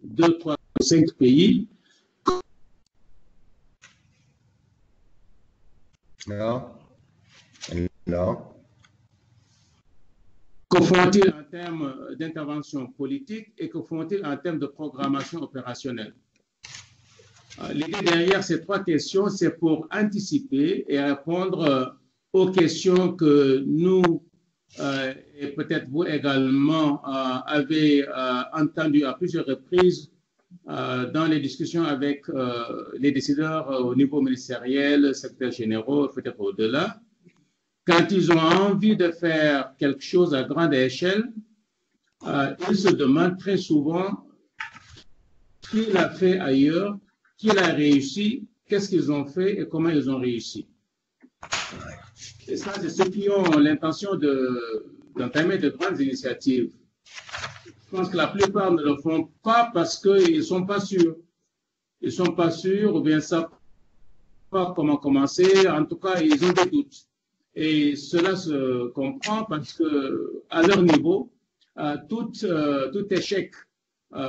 2, 3, 5 pays. Non. Non. Que font-ils en termes d'intervention politique et que font-ils en termes de programmation opérationnelle? L'idée derrière ces 3 questions, c'est pour anticiper et répondre aux questions que nous, et peut-être vous également, avez entendues à plusieurs reprises dans les discussions avec les décideurs au niveau ministériel, secrétaires généraux, peut-être au-delà. Quand ils ont envie de faire quelque chose à grande échelle, ils se demandent très souvent qui l'a fait ailleurs, qui l'a réussi, qu'est-ce qu'ils ont fait et comment ils ont réussi. Et ça, c'est ceux qui ont l'intention d'entamer de grandes initiatives. Je pense que la plupart ne le font pas parce qu'ils ne sont pas sûrs. Ils ne sont pas sûrs ou bien ne savent pas comment commencer. En tout cas, ils ont des doutes. Et cela se comprend parce que, à leur niveau, tout échec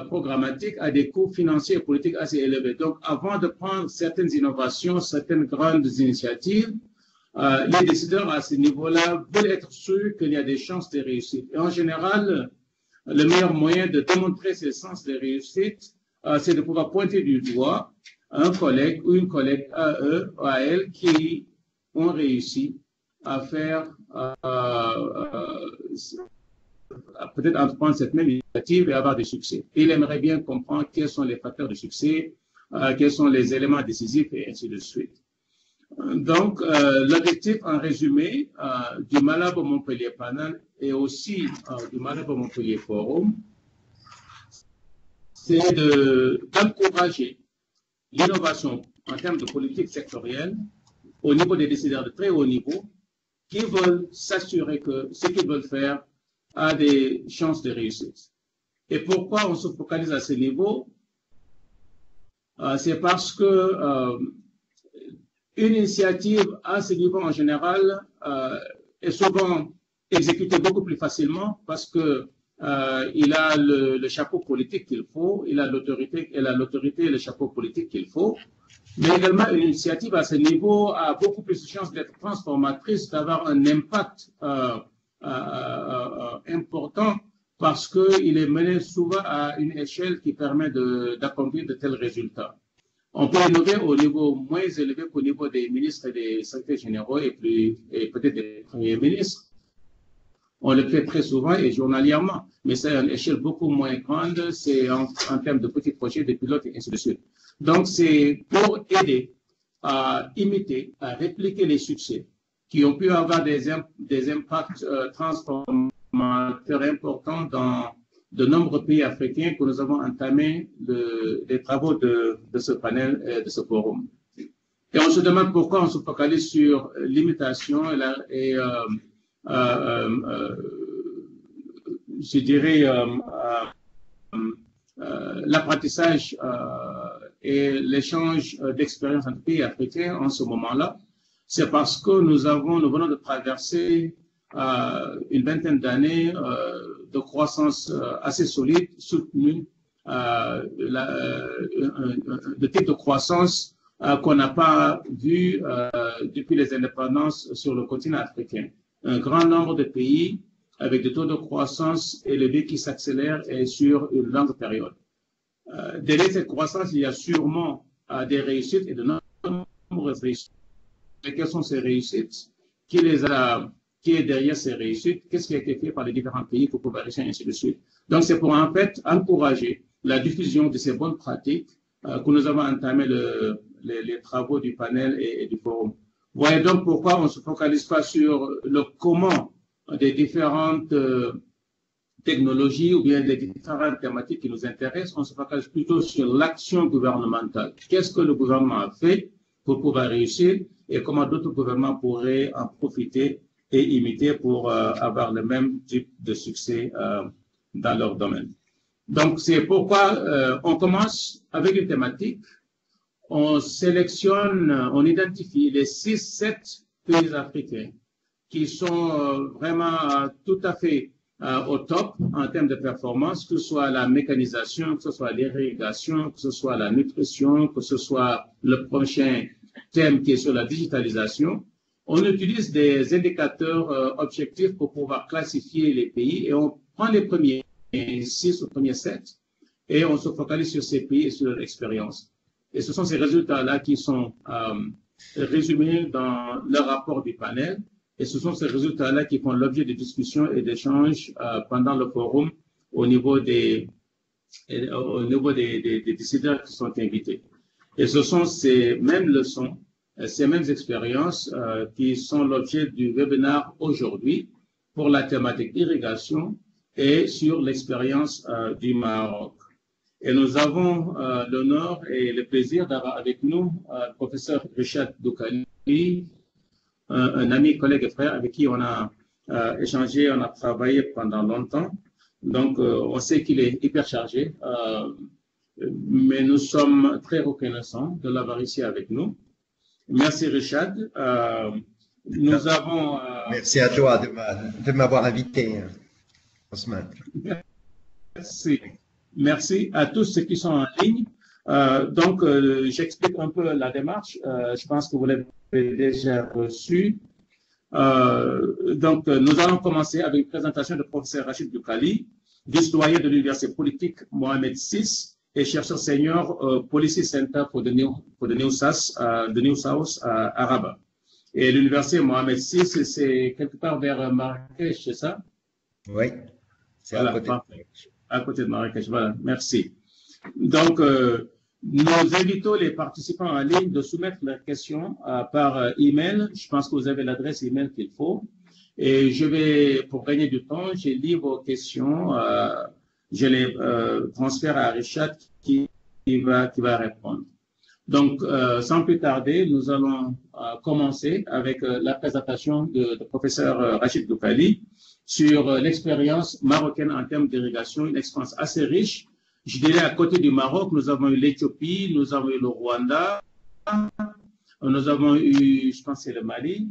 programmatique a des coûts financiers et politiques assez élevés. Donc, avant de prendre certaines innovations, certaines grandes initiatives, les décideurs à ce niveau-là veulent être sûrs qu'il y a des chances de réussite. Et en général, le meilleur moyen de démontrer ces chances de réussite, c'est de pouvoir pointer du doigt un collègue ou une collègue à eux ou à elle qui ont réussi à faire peut-être entreprendre cette même initiative et avoir des succès. Il aimerait bien comprendre quels sont les facteurs de succès, quels sont les éléments décisifs et ainsi de suite. Donc, l'objectif en résumé du Malabo Montpellier Panel et aussi du Malabo Montpellier Forum, c'est d'encourager l'innovation en termes de politique sectorielle au niveau des décideurs de très haut niveau qui veulent s'assurer que ce qu'ils veulent faire a des chances de réussite. Et pourquoi on se focalise à ce niveau? C'est parce que une initiative à ce niveau en général est souvent exécutée beaucoup plus facilement parce que il a le chapeau politique qu'il faut, il a l'autorité et le chapeau politique qu'il faut, mais également une initiative à ce niveau a beaucoup plus de chances d'être transformatrice, d'avoir un impact important parce qu'il est mené souvent à une échelle qui permet d'accomplir de tels résultats. On peut innover au niveau moins élevé qu'au niveau des ministres et des secrétaires généraux et peut-être des premiers ministres. On le fait très souvent et journalièrement, mais c'est à une échelle beaucoup moins grande, c'est en termes de petits projets, de pilotes et ainsi de suite. Donc, c'est pour aider à imiter, à répliquer les succès qui ont pu avoir des impacts transformateurs importants dans de nombreux pays africains que nous avons entamé les travaux de ce panel et de ce forum. Et on se demande pourquoi on se focalise sur l'imitation et je dirais l'apprentissage et l'échange d'expériences entre pays africains en ce moment-là. C'est parce que nous venons de traverser une vingtaine d'années de croissance assez solide, soutenue, de type de croissance qu'on n'a pas vu depuis les indépendances sur le continent africain. Un grand nombre de pays avec des taux de croissance élevés qui s'accélèrent et sur une longue période. Derrière cette croissance, il y a sûrement des réussites et de nombreuses réussites. Mais quelles sont ces réussites? Qui est derrière ces réussites? Qu'est-ce qui a été fait par les différents pays pour pouvoir réussir, ainsi de suite? Donc, c'est pour en fait encourager la diffusion de ces bonnes pratiques que nous avons entamé les travaux du panel et du forum. Vous voyez donc pourquoi on ne se focalise pas sur le comment des différentes technologies ou bien des différentes thématiques qui nous intéressent, on se focalise plutôt sur l'action gouvernementale. Qu'est-ce que le gouvernement a fait pour pouvoir réussir et comment d'autres gouvernements pourraient en profiter et imiter pour avoir le même type de succès dans leur domaine. Donc, c'est pourquoi on commence avec une thématique, on sélectionne, on identifie les 6-7 pays africains qui sont vraiment tout à fait au top en termes de performance, que ce soit la mécanisation, que ce soit l'irrigation, que ce soit la nutrition, que ce soit le prochain thème qui est sur la digitalisation. On utilise des indicateurs objectifs pour pouvoir classifier les pays et on prend les premiers 6 ou premiers 7 et on se focalise sur ces pays et sur leur expérience. Et ce sont ces résultats-là qui sont résumés dans le rapport du panel. Et ce sont ces résultats-là qui font l'objet de discussions et d'échanges pendant le forum au niveau des décideurs qui sont invités. Et ce sont ces mêmes leçons, ces mêmes expériences qui sont l'objet du webinaire aujourd'hui pour la thématique irrigation et sur l'expérience du Maroc. Et nous avons l'honneur et le plaisir d'avoir avec nous le professeur Richard Doukali, un ami, collègue et frère avec qui on a échangé, on a travaillé pendant longtemps. Donc, on sait qu'il est hyper chargé, mais nous sommes très reconnaissants de l'avoir ici avec nous. Merci Richard. Nous avons... Merci à toi de m'avoir invité, Ousmane. Merci. Merci à tous ceux qui sont en ligne. Donc, j'explique un peu la démarche. Je pense que vous l'avez déjà reçu. Donc, nous allons commencer avec une présentation du professeur Rachid Doukali, vice-doyen de l'Université politique Mohamed VI et chercheur senior Policy Center for the New South à Rabat. Et l'Université Mohamed VI, c'est quelque part vers Marrakech, c'est ça? Oui, c'est voilà, à côté de Marrakech. Voilà, merci. Donc, nous invitons les participants en ligne de soumettre leurs questions par email. Je pense que vous avez l'adresse email qu'il faut. Et je vais, pour gagner du temps, je lis vos questions. Je les transfère à Richard qui va répondre. Donc, sans plus tarder, nous allons commencer avec la présentation du professeur Rachid Doukali sur l'expérience marocaine en termes d'irrigation, une expérience assez riche. Je dirais à côté du Maroc, nous avons eu l'Éthiopie, nous avons eu le Rwanda, nous avons eu, je pense, c'est le Mali,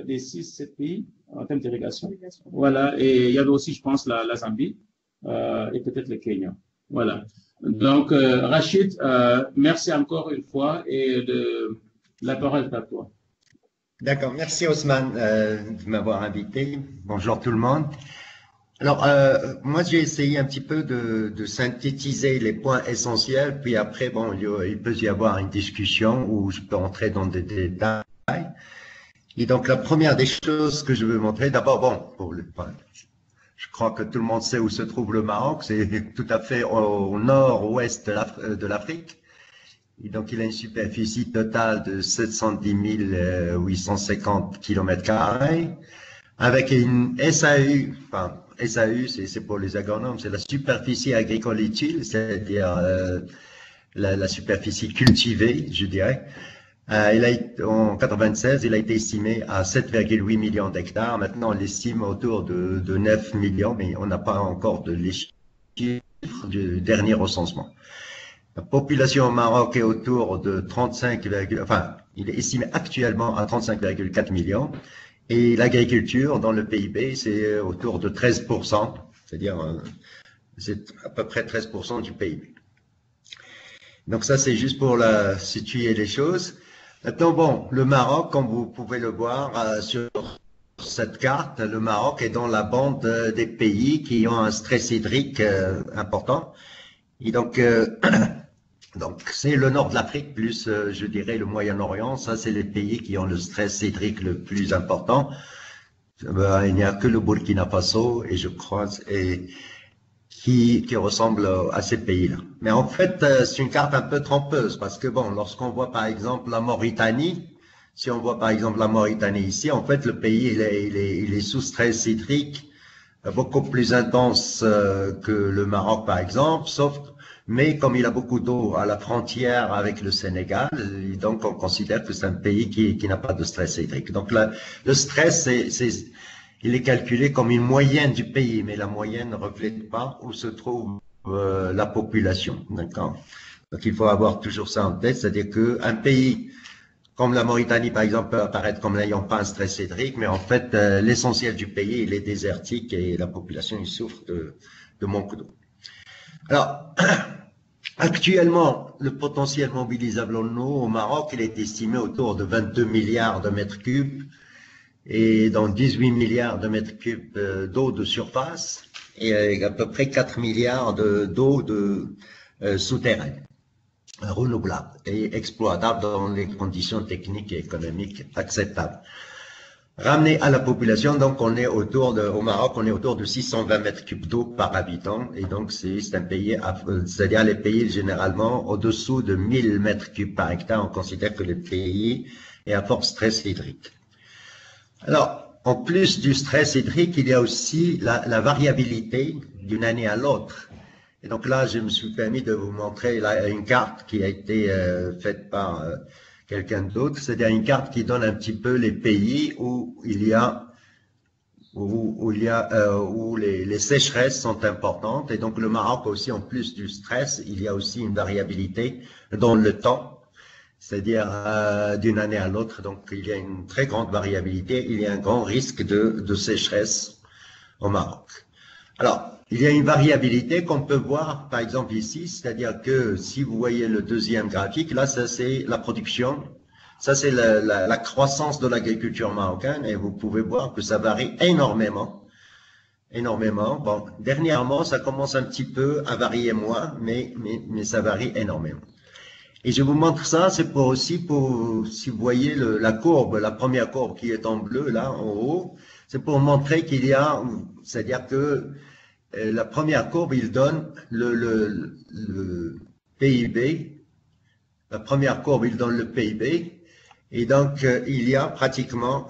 les 6-7 pays en termes d'irrigation. Voilà, et il y avait aussi, je pense, la Zambie et peut-être le Kenya. Voilà. Donc, Rachid, merci encore une fois et la parole est à toi. D'accord, merci Ousmane de m'avoir invité. Bonjour tout le monde. Alors, moi j'ai essayé un petit peu de synthétiser les points essentiels, puis après, bon, il peut y avoir une discussion où je peux entrer dans des détails. Et donc, la première des choses que je veux montrer, d'abord, bon, je crois que tout le monde sait où se trouve le Maroc, c'est tout à fait au nord-ouest de l'Afrique. Et donc, il a une superficie totale de 710 850 km², avec une SAU, enfin, SAU, c'est pour les agronomes, c'est la superficie agricole utile, c'est-à-dire la superficie cultivée, je dirais. En 96, il a été estimé à 7,8 millions d'hectares. Maintenant, on l'estime autour de 9 millions, mais on n'a pas encore les chiffres du dernier recensement. La population au Maroc est autour de 35, enfin, il est estimé actuellement à 35,4 millions. Et l'agriculture dans le PIB, c'est autour de 13%, c'est-à-dire c'est à peu près 13% du PIB. Donc ça, c'est juste pour situer les choses. Maintenant, bon, le Maroc, comme vous pouvez le voir sur cette carte, le Maroc est dans la bande des pays qui ont un stress hydrique important. Et donc, donc c'est le nord de l'Afrique plus, je dirais, le Moyen-Orient. Ça, c'est les pays qui ont le stress hydrique le plus important. Il n'y a que le Burkina Faso, et je crois, qui ressemble à ces pays-là. Mais en fait, c'est une carte un peu trompeuse parce que bon, lorsqu'on voit par exemple la Mauritanie, si on voit par exemple la Mauritanie ici, en fait, le pays il est sous stress hydrique beaucoup plus intense que le Maroc par exemple, mais comme il a beaucoup d'eau à la frontière avec le Sénégal, et donc on considère que c'est un pays qui n'a pas de stress hydrique. Donc le stress, il est calculé comme une moyenne du pays, mais la moyenne ne reflète pas où se trouve la population. D'accord. Donc il faut avoir toujours ça en tête, c'est-à-dire qu'un pays comme la Mauritanie, par exemple, peut apparaître comme n'ayant pas un stress hydrique, mais en fait, l'essentiel du pays, il est désertique et la population, il souffre de manque d'eau. Alors, actuellement, le potentiel mobilisable en eau au Maroc, il est estimé autour de 22 milliards de mètres cubes et dans 18 milliards de mètres cubes d'eau de surface et à peu près 4 milliards d'eau souterraine, renouvelable et exploitable dans les conditions techniques et économiques acceptables. Ramené à la population, donc on est au Maroc, on est autour de 620 mètres cubes d'eau par habitant, et donc c'est un pays, c'est-à-dire les pays généralement au-dessous de 1000 mètres cubes par hectare, on considère que le pays est à fort stress hydrique. Alors, en plus du stress hydrique, il y a aussi la variabilité d'une année à l'autre. Et donc là, je me suis permis de vous montrer là, une carte qui a été faite par quelqu'un d'autre, c'est-à-dire une carte qui donne un petit peu les pays où les sécheresses sont importantes. Et donc le Maroc aussi, en plus du stress, il y a aussi une variabilité dans le temps, c'est-à-dire d'une année à l'autre. Donc il y a une très grande variabilité, il y a un grand risque de sécheresse au Maroc. Alors, il y a une variabilité qu'on peut voir, par exemple ici, c'est-à-dire que si vous voyez le deuxième graphique, là, ça c'est la production, ça c'est la croissance de l'agriculture marocaine, et vous pouvez voir que ça varie énormément, énormément. Bon, dernièrement, ça commence un petit peu à varier moins, mais ça varie énormément. Et je vous montre ça, c'est pour aussi, si vous voyez la courbe, la première courbe qui est en bleu, là, en haut, c'est pour montrer qu'il y a, c'est-à-dire que la première courbe, il donne le PIB. La première courbe, il donne le PIB. Et donc, il y a pratiquement,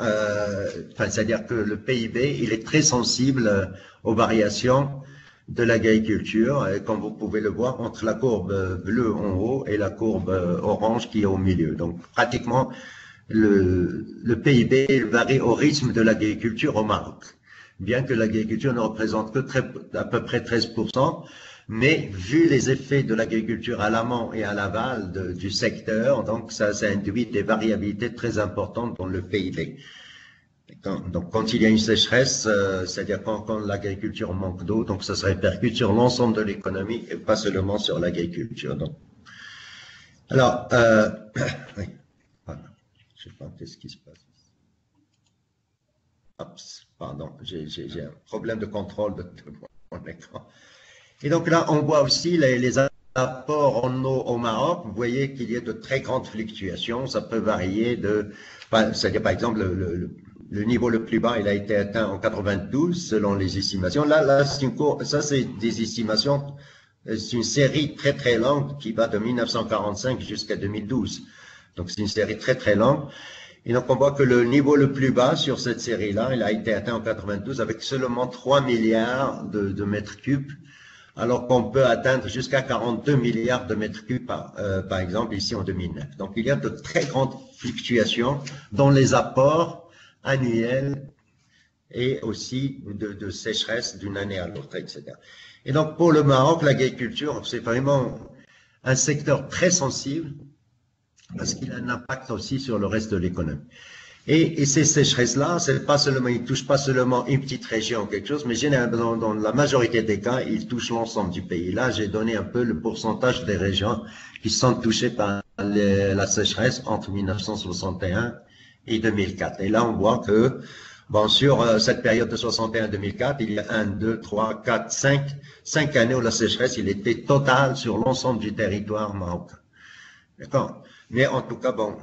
c'est-à-dire que le PIB, il est très sensible aux variations de l'agriculture, comme vous pouvez le voir, entre la courbe bleue en haut et la courbe orange qui est au milieu. Donc, pratiquement, le PIB varie au rythme de l'agriculture au Maroc. Bien que l'agriculture ne représente que à peu près 13%, mais vu les effets de l'agriculture à l'amont et à l'aval du secteur, donc ça induit des variabilités très importantes dans le PIB. Donc quand il y a une sécheresse, c'est-à-dire quand l'agriculture manque d'eau, donc ça se répercute sur l'ensemble de l'économie et pas seulement sur l'agriculture. Alors, oui, voilà. Je ne sais pas qu'est-ce qui se passe. Oups, pardon, j'ai un problème de contrôle de mon écran. Et donc là, on voit aussi les apports en eau au Maroc. Vous voyez qu'il y a de très grandes fluctuations. Ça peut varier c'est-à-dire par exemple, le niveau le plus bas, il a été atteint en 92 selon les estimations. Là, ça c'est des estimations, c'est une série très très longue qui va de 1945 jusqu'à 2012. Donc c'est une série très très longue. Et donc, on voit que le niveau le plus bas sur cette série-là, il a été atteint en 92 avec seulement 3 milliards de mètres cubes, alors qu'on peut atteindre jusqu'à 42 milliards de mètres cubes, par exemple, ici en 2009. Donc, il y a de très grandes fluctuations dans les apports annuels et aussi de sécheresse d'une année à l'autre, etc. Et donc, pour le Maroc, l'agriculture, c'est vraiment un secteur très sensible, parce qu'il a un impact aussi sur le reste de l'économie. Et ces sécheresses-là, c'est pas seulement, ils touchent pas seulement une petite région ou quelque chose, mais généralement, dans la majorité des cas, ils touchent l'ensemble du pays. Là, j'ai donné un peu le pourcentage des régions qui sont touchées par la sécheresse entre 1961 et 2004. Et là, on voit que, bon, sur cette période de 61 à 2004, il y a 1, 2, 3, 4, 5 années où la sécheresse, il était totale sur l'ensemble du territoire marocain. D'accord? Mais en tout cas, bon,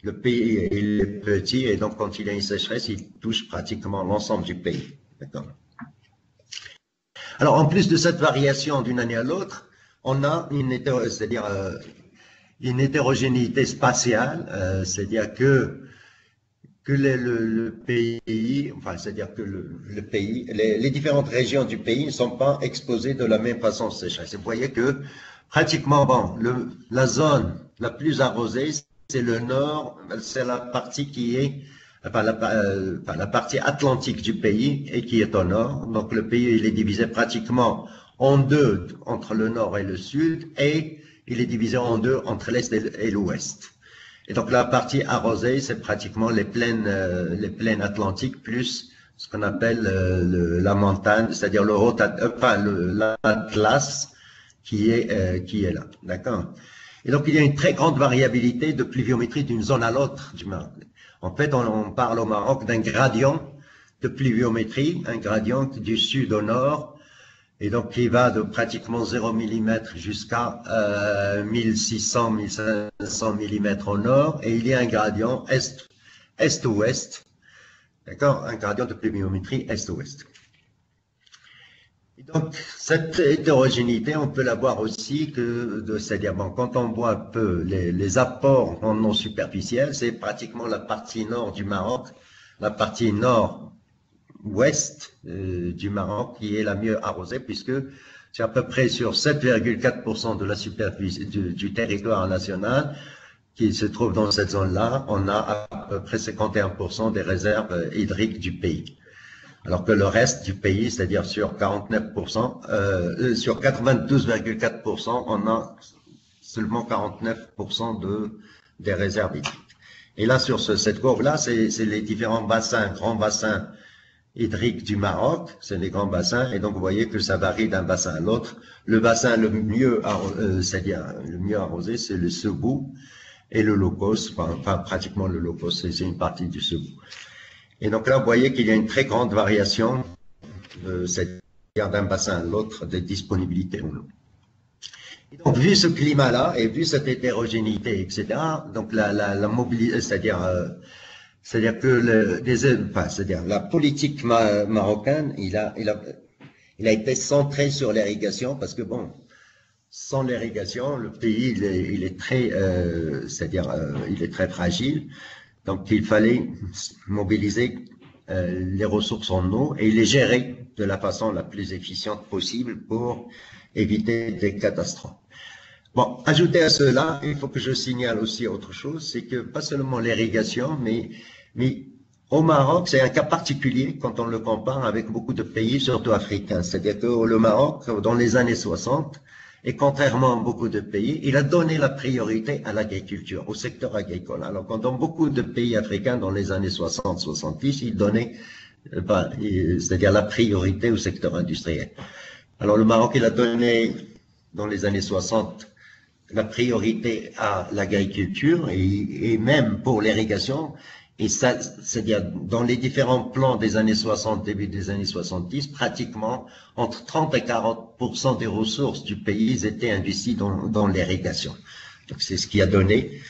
le pays il est petit et donc quand il y a une sécheresse, il touche pratiquement l'ensemble du pays. D'accord. Alors, en plus de cette variation d'une année à l'autre, on a une hétérogénéité spatiale, c'est-à-dire que le pays, enfin, c'est-à-dire que le pays, les différentes régions du pays ne sont pas exposées de la même façon aux sécheresse. Vous voyez que pratiquement, bon, la zone la plus arrosée, c'est le nord, c'est la partie qui est, enfin, la partie atlantique du pays et qui est au nord. Donc le pays, il est divisé pratiquement en deux entre le nord et le sud et il est divisé en deux entre l'est et l'ouest. Et donc la partie arrosée, c'est pratiquement les plaines atlantiques plus ce qu'on appelle la montagne, c'est-à-dire l'Atlas qui est là, d'accord. Et donc il y a une très grande variabilité de pluviométrie d'une zone à l'autre du Maroc. En fait, on parle au Maroc d'un gradient de pluviométrie, un gradient du sud au nord, et donc qui va de pratiquement 0 mm jusqu'à 1600-1500 mm au nord, et il y a un gradient est-ouest, d'accord, un gradient de pluviométrie est-ouest. Donc, cette hétérogénéité, on peut la voir aussi c'est-à-dire, bon, quand on voit un peu les apports en non superficiels, c'est pratiquement la partie nord du Maroc, la partie nord-ouest du Maroc qui est la mieux arrosée, puisque c'est à peu près sur 7,4% de la superficie du territoire national qui se trouve dans cette zone-là, on a à peu près 51% des réserves hydriques du pays. Alors que le reste du pays, c'est-à-dire sur 49%, sur 92,4%, on a seulement 49% des réserves hydriques. Et là, sur cette courbe-là, c'est les différents bassins, grands bassins hydriques du Maroc, c'est les grands bassins, et donc vous voyez que ça varie d'un bassin à l'autre. Le bassin le mieux arrosé, c'est le Sebou et le Locos, enfin pratiquement le Locos, c'est une partie du Sebou. Et donc là, vous voyez qu'il y a une très grande variation, c'est-à-dire d'un bassin à l'autre, de disponibilité en eau. Et donc, vu ce climat-là, et vu cette hétérogénéité, etc., donc la mobilité, c'est-à-dire que la politique marocaine, il a été centré sur l'irrigation, parce que bon, sans l'irrigation, le pays, il est très fragile. Donc, il fallait mobiliser les ressources en eau et les gérer de la façon la plus efficiente possible pour éviter des catastrophes. Bon, ajouté à cela, il faut que je signale aussi autre chose, c'est que pas seulement l'irrigation, mais au Maroc, c'est un cas particulier quand on le compare avec beaucoup de pays, surtout africains. C'est-à-dire que le Maroc, dans les années 60, et contrairement à beaucoup de pays, il a donné la priorité à l'agriculture, au secteur agricole. Alors, quand dans beaucoup de pays africains, dans les années 60-70, ils donnaient, c'est-à-dire la priorité au secteur industriel. Alors, le Maroc, il a donné, dans les années 60, la priorité à l'agriculture et même pour l'irrigation. Et ça, c'est-à-dire, dans les différents plans des années 60, début des années 70, pratiquement entre 30 et 40% des ressources du pays étaient investies dans l'irrigation. Donc, c'est ce qui a donné,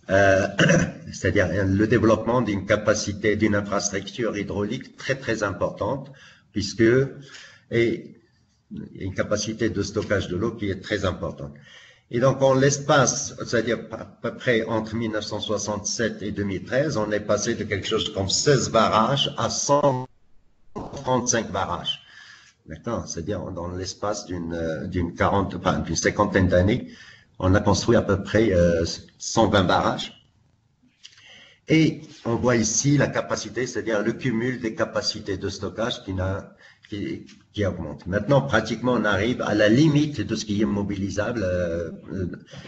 c'est-à-dire le développement d'une capacité, d'une infrastructure hydraulique très, très importante, et une capacité de stockage de l'eau qui est très importante. Et donc, en l'espace, c'est-à-dire à peu près entre 1967 et 2013, on est passé de quelque chose comme 16 barrages à 135 barrages. D'accord? C'est-à-dire, dans l'espace d'une cinquantaine d'années, on a construit à peu près 120 barrages. Et on voit ici la capacité, c'est-à-dire le cumul des capacités de stockage qui augmente. Maintenant, pratiquement, on arrive à la limite de ce qui est mobilisable,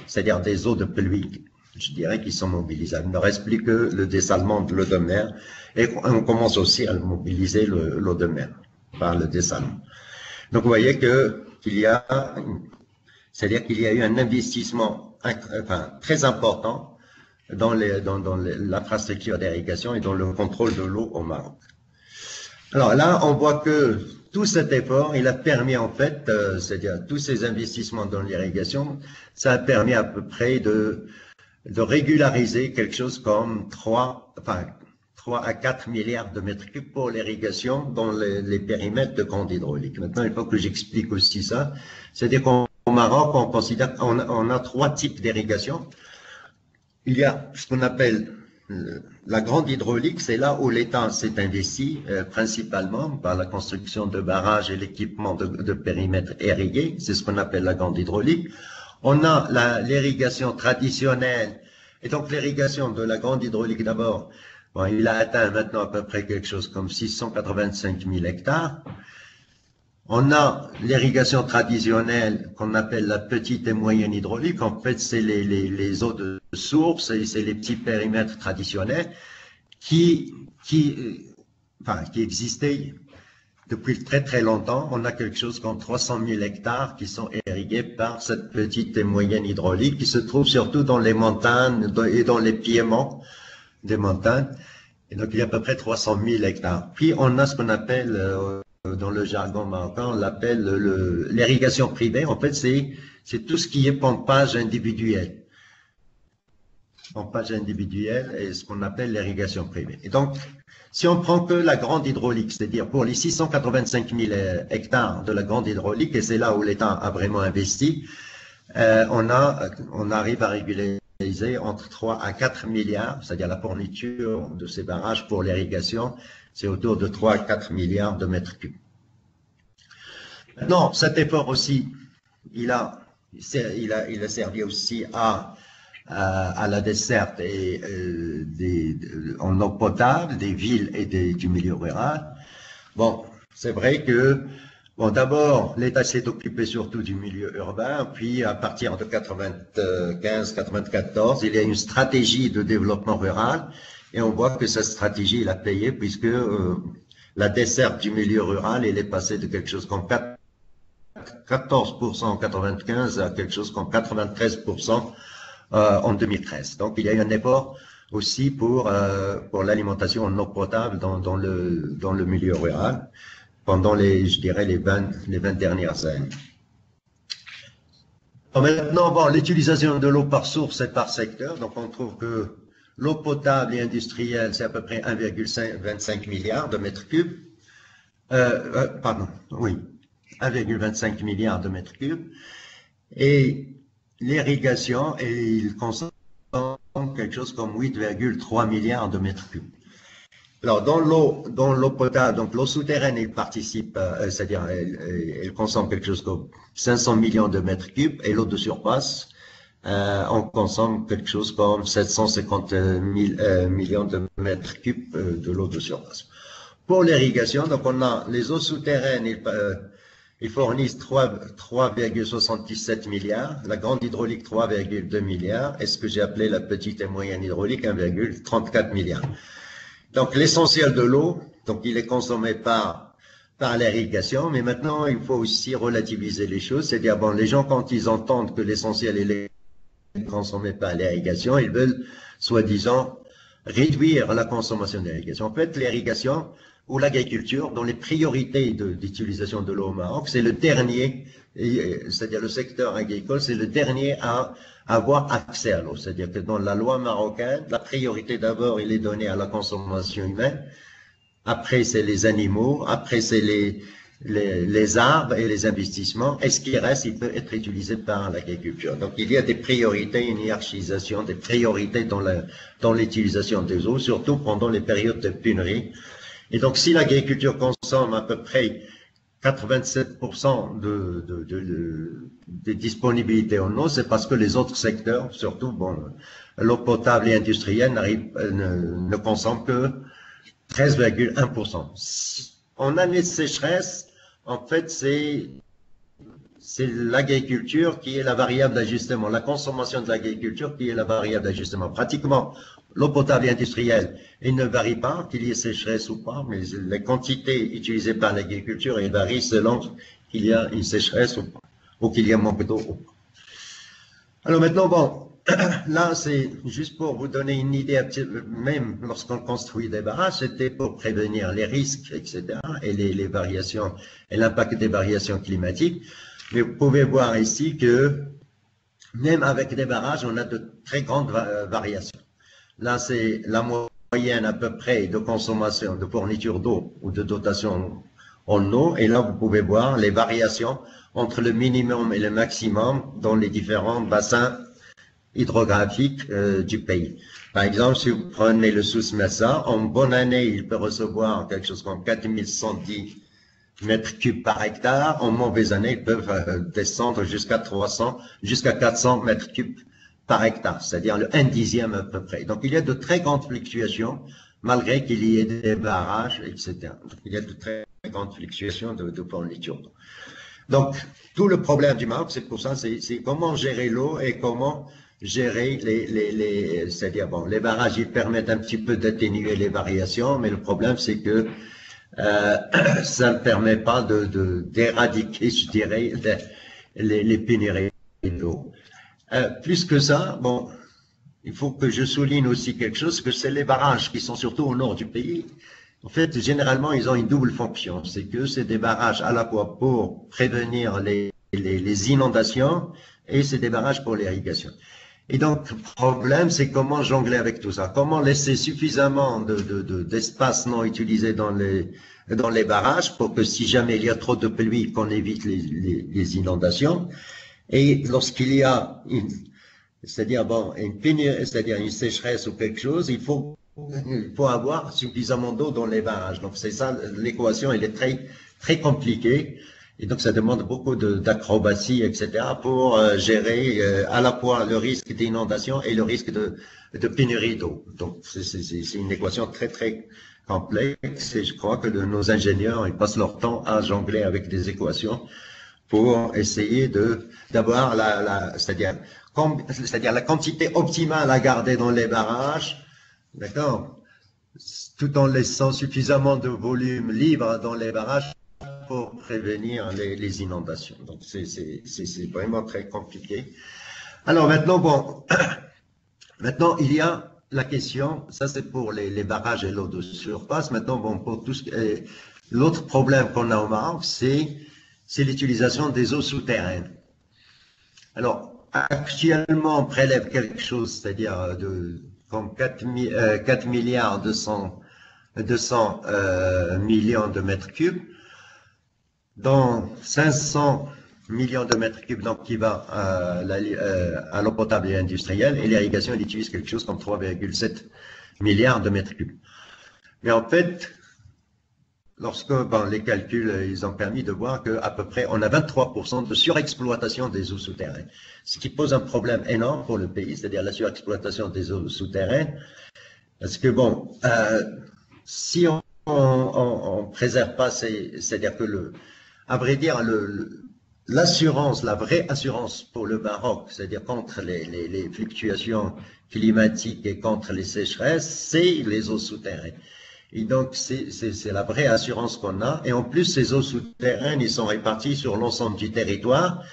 c'est-à-dire des eaux de pluie, je dirais, qui sont mobilisables. Il ne reste plus que le dessalement de l'eau de mer, et on commence aussi à mobiliser l'eau de mer par le dessalement. Donc, vous voyez c'est-à-dire qu'il y a eu un investissement très important dans l'infrastructure d'irrigation et dans le contrôle de l'eau au Maroc. Alors là, on voit que tout cet effort, il a permis en fait, c'est-à-dire tous ces investissements dans l'irrigation, ça a permis à peu près de régulariser quelque chose comme 3 à 4 milliards de mètres cubes pour l'irrigation dans les périmètres de grande hydraulique. Maintenant, il faut que j'explique aussi ça. C'est-à-dire qu'au Maroc, on considère qu'on a 3 types d'irrigation. Il y a ce qu'on appelle la grande hydraulique, c'est là où l'État s'est investi principalement par la construction de barrages et l'équipement de périmètres irrigués. C'est ce qu'on appelle la grande hydraulique. On a l'irrigation traditionnelle. Et donc l'irrigation de la grande hydraulique d'abord, bon, il a atteint maintenant à peu près quelque chose comme 685 000 hectares. On a l'irrigation traditionnelle qu'on appelle la petite et moyenne hydraulique. En fait, c'est les eaux de source et c'est les petits périmètres traditionnels qui existaient depuis très très longtemps. On a quelque chose comme 300 000 hectares qui sont irrigués par cette petite et moyenne hydraulique qui se trouve surtout dans les montagnes et dans les piémonts des montagnes. Et donc, il y a à peu près 300 000 hectares. Puis, on a ce qu'on appelle, dans le jargon marocain, on l'appelle l'irrigation privée. En fait, c'est tout ce qui est pompage individuel. Pompage individuel est ce qu'on appelle l'irrigation privée. Et donc, si on prend que la grande hydraulique, c'est-à-dire pour les 685 000 hectares de la grande hydraulique, et c'est là où l'État a vraiment investi, on arrive à régulariser entre 3 à 4 milliards, c'est-à-dire la fourniture de ces barrages pour l'irrigation, c'est autour de 3 à 4 milliards de mètres cubes. Maintenant, cet effort aussi, il a servi aussi à la desserte et en eau potable des villes et du milieu rural. Bon, c'est vrai que, bon, d'abord, l'État s'est occupé surtout du milieu urbain, puis à partir de 95-94, il y a une stratégie de développement rural, et on voit que cette stratégie, il a payé, puisque la desserte du milieu rural, elle est passée de quelque chose comme 14% en 95 à quelque chose comme 93% en 2013. Donc, il y a eu un effort aussi pour l'alimentation en eau potable dans le milieu rural pendant je dirais, les 20 dernières années. Maintenant, bon, l'utilisation de l'eau par source et par secteur. Donc, on trouve que l'eau potable et industrielle, c'est à peu près 1,25 milliard de mètres cubes. 1,25 milliard de mètres cubes. Et l'irrigation, il consomme quelque chose comme 8,3 milliards de mètres cubes. Alors, dans l'eau potable, donc l'eau souterraine, il participe, c'est-à-dire, elle consomme quelque chose comme 500 millions de mètres cubes, et l'eau de surface, on consomme quelque chose comme 750 millions de mètres cubes de l'eau de surface. Pour l'irrigation, donc on a les eaux souterraines, ils fournissent 3,77 milliards, la grande hydraulique 3,2 milliards, et ce que j'ai appelé la petite et moyenne hydraulique 1,34 milliards. Donc l'essentiel de l'eau, donc il est consommé par l'irrigation, mais maintenant il faut aussi relativiser les choses, c'est-à-dire bon, les gens quand ils entendent que l'essentiel est consommé par l'irrigation, ils veulent soi-disant réduire la consommation d'irrigation. En fait, l'irrigation ou l'agriculture, dont les priorités d'utilisation de l'eau au Maroc, c'est le dernier, c'est-à-dire le secteur agricole, c'est le dernier à avoir accès à l'eau. C'est-à-dire que dans la loi marocaine, la priorité d'abord, il est donnée à la consommation humaine, après c'est les animaux, après c'est les arbres et les investissements, et ce qui reste, il peut être utilisé par l'agriculture. Donc il y a des priorités, une hiérarchisation, des priorités dans l'utilisation des eaux, surtout pendant les périodes de pénurie. Et donc, si l'agriculture consomme à peu près 87% des disponibilités en eau, c'est parce que les autres secteurs, surtout bon, l'eau potable et industrielle, ne consomment que 13,1%. En année de sécheresse, en fait, c'est l'agriculture qui est la variable d'ajustement, la consommation de l'agriculture qui est la variable d'ajustement. Pratiquement, l'eau potable et industrielle, elle ne varie pas, qu'il y ait sécheresse ou pas, mais les quantités utilisées par l'agriculture, elles varient selon qu'il y a une sécheresse ou pas, ou qu'il y a manque d'eau ou pas. Alors maintenant, bon, là, c'est juste pour vous donner une idée, même lorsqu'on construit des barrages, c'était pour prévenir les risques, etc., et les variations, et l'impact des variations climatiques. Mais vous pouvez voir ici que même avec des barrages, on a de très grandes variations. Là, c'est la moyenne à peu près de consommation, de fourniture d'eau ou de dotation en eau. Et là, vous pouvez voir les variations entre le minimum et le maximum dans les différents bassins hydrographiques du pays. Par exemple, si vous prenez le Souss-Messa, en bonne année, il peut recevoir quelque chose comme 4110 mètres cubes par hectare. En mauvaise année, ils peuvent descendre jusqu'à 400 mètres cubes par hectare, c'est-à-dire le 1/10 à peu près. Donc, il y a de très grandes fluctuations malgré qu'il y ait des barrages, etc. Donc, il y a de très grandes fluctuations de fourniture. Donc, tout le problème du Maroc, c'est pour ça, c'est comment gérer l'eau et comment gérer c'est-à-dire, bon, les barrages, ils permettent un petit peu d'atténuer les variations, mais le problème, c'est que ça ne permet pas d'éradiquer, je dirais, les pénuries d'eau. Plus que ça, bon, il faut que je souligne aussi quelque chose, que c'est les barrages qui sont surtout au nord du pays. En fait, généralement, ils ont une double fonction. C'est que c'est des barrages à la fois pour prévenir les inondations et c'est des barrages pour l'irrigation. Et donc, le problème, c'est comment jongler avec tout ça. Comment laisser suffisamment d'espace non utilisé dans les barrages pour que si jamais il y a trop de pluie, qu'on évite les inondations. Et lorsqu'il y a c'est-à-dire bon, c'est-à-dire une sécheresse ou quelque chose, il faut avoir suffisamment d'eau dans les barrages. Donc c'est ça, l'équation, elle est très très compliquée. Et donc, ça demande beaucoup d'acrobatie, etc., pour gérer à la fois le risque d'inondation et le risque de pénurie d'eau. Donc, c'est une équation très, très complexe et je crois que nos ingénieurs, ils passent leur temps à jongler avec des équations pour essayer d'avoir c'est-à-dire la quantité optimale à garder dans les barrages, d'accord, tout en laissant suffisamment de volume libre dans les barrages pour prévenir les inondations. Donc, c'est vraiment très compliqué. Alors maintenant, bon, maintenant, il y a la question, ça c'est pour les barrages et l'eau de surface. Maintenant, bon, pour tout l'autre problème qu'on a au Maroc, c'est l'utilisation des eaux souterraines. Alors, actuellement, on prélève quelque chose, c'est-à-dire comme 4 milliards 200 millions de mètres cubes, dans 500 millions de mètres cubes, donc qui va à l'eau potable et industrielle, et l'irrigation, elle utilise quelque chose comme 3,7 milliards de mètres cubes. Mais en fait, lorsque les calculs, ils ont permis de voir qu'à peu près, on a 23% de surexploitation des eaux souterraines, ce qui pose un problème énorme pour le pays, c'est-à-dire la surexploitation des eaux souterraines, parce que bon, si on préserve pas, c'est-à-dire que à vrai dire, l'assurance, la vraie assurance pour le Maroc, c'est-à-dire contre les fluctuations climatiques et contre les sécheresses, c'est les eaux souterraines. Et donc, c'est la vraie assurance qu'on a. Et en plus, ces eaux souterraines, ils sont répartis sur l'ensemble du territoire.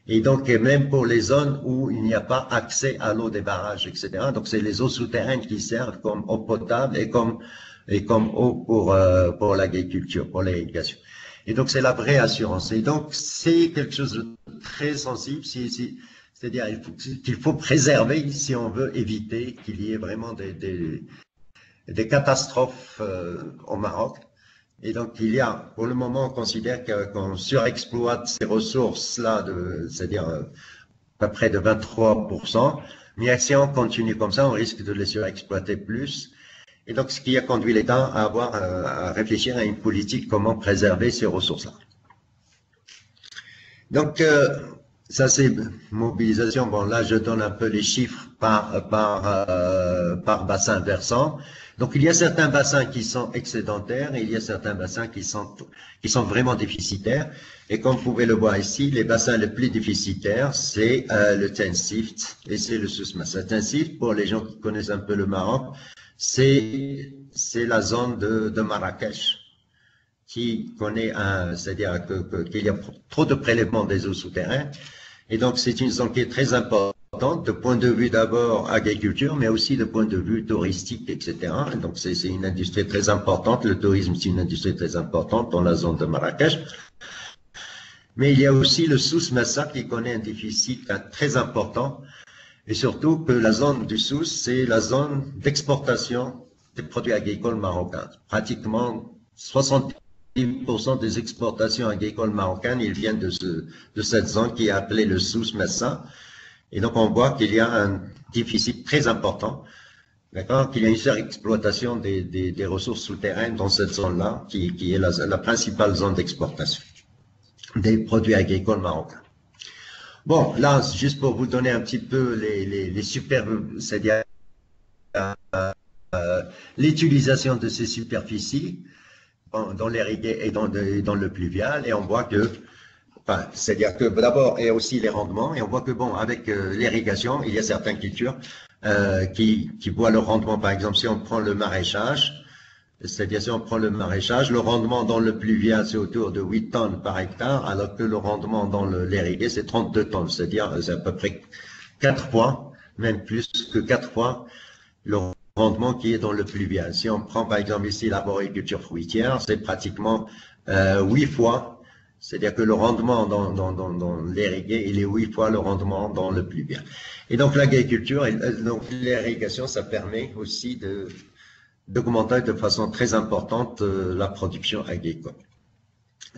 Et donc, même pour les zones où il n'y a pas accès à l'eau des barrages, etc. Donc, c'est les eaux souterraines qui servent comme eau potable et comme eau pour l'agriculture, pour l'irrigation. Et donc, c'est la vraie assurance. Et donc, c'est quelque chose de très sensible. C'est-à-dire qu'il faut préserver si on veut éviter qu'il y ait vraiment des catastrophes au Maroc. Et donc, pour le moment, on considère qu'on surexploite ces ressources-là, c'est-à-dire à peu près de 23%. Mais si on continue comme ça, on risque de les surexploiter plus. Et donc, ce qui a conduit l'État à réfléchir à une politique comment préserver ces ressources-là. Donc, ça c'est mobilisation. Bon, là, je donne un peu les chiffres par bassin versant. Donc, il y a certains bassins qui sont excédentaires et il y a certains bassins qui sont vraiment déficitaires. Et comme vous pouvez le voir ici, les bassins les plus déficitaires, c'est le Tensift et c'est le Souss-Massa. Tensift, pour les gens qui connaissent un peu le Maroc, c'est la zone de Marrakech qui connaît c'est-à-dire qu'il y a trop de prélèvements des eaux souterraines. Et donc, c'est une zone qui est très importante de point de vue d'abord agriculture, mais aussi de point de vue touristique, etc. Donc, c'est une industrie très importante. Le tourisme, c'est une industrie très importante dans la zone de Marrakech. Mais il y a aussi le Souss-Massa qui connaît un déficit très important. Et surtout que la zone du Souss, c'est la zone d'exportation des produits agricoles marocains. Pratiquement 70% des exportations agricoles marocaines, ils viennent de cette zone qui est appelée le Souss-Massa. Et donc, on voit qu'il y a un déficit très important, d'accord, qu'il y a une surexploitation des ressources souterraines dans cette zone-là, qui est la principale zone d'exportation des produits agricoles marocains. Bon, là, juste pour vous donner un petit peu les super, c'est-à-dire l'utilisation de ces superficies dans l'irrigué et dans le pluvial, et on voit que, enfin, c'est-à-dire que d'abord, et aussi les rendements, et on voit que bon, avec l'irrigation, il y a certaines cultures qui voient le rendement, par exemple, si on prend le maraîchage, c'est-à-dire si on prend le maraîchage, le rendement dans le pluvial, c'est autour de 8 tonnes par hectare, alors que le rendement dans l'irrigué, c'est 32 tonnes, c'est-à-dire c'est à peu près 4 fois, même plus que 4 fois, le rendement qui est dans le pluvial. Si on prend par exemple ici l'arboriculture fruitière, c'est pratiquement 8 fois, c'est-à-dire que le rendement dans l'irrigué, il est 8 fois le rendement dans le pluvial. Et donc l'agriculture, donc l'irrigation, ça permet aussi d'augmenter de façon très importante la production agricole.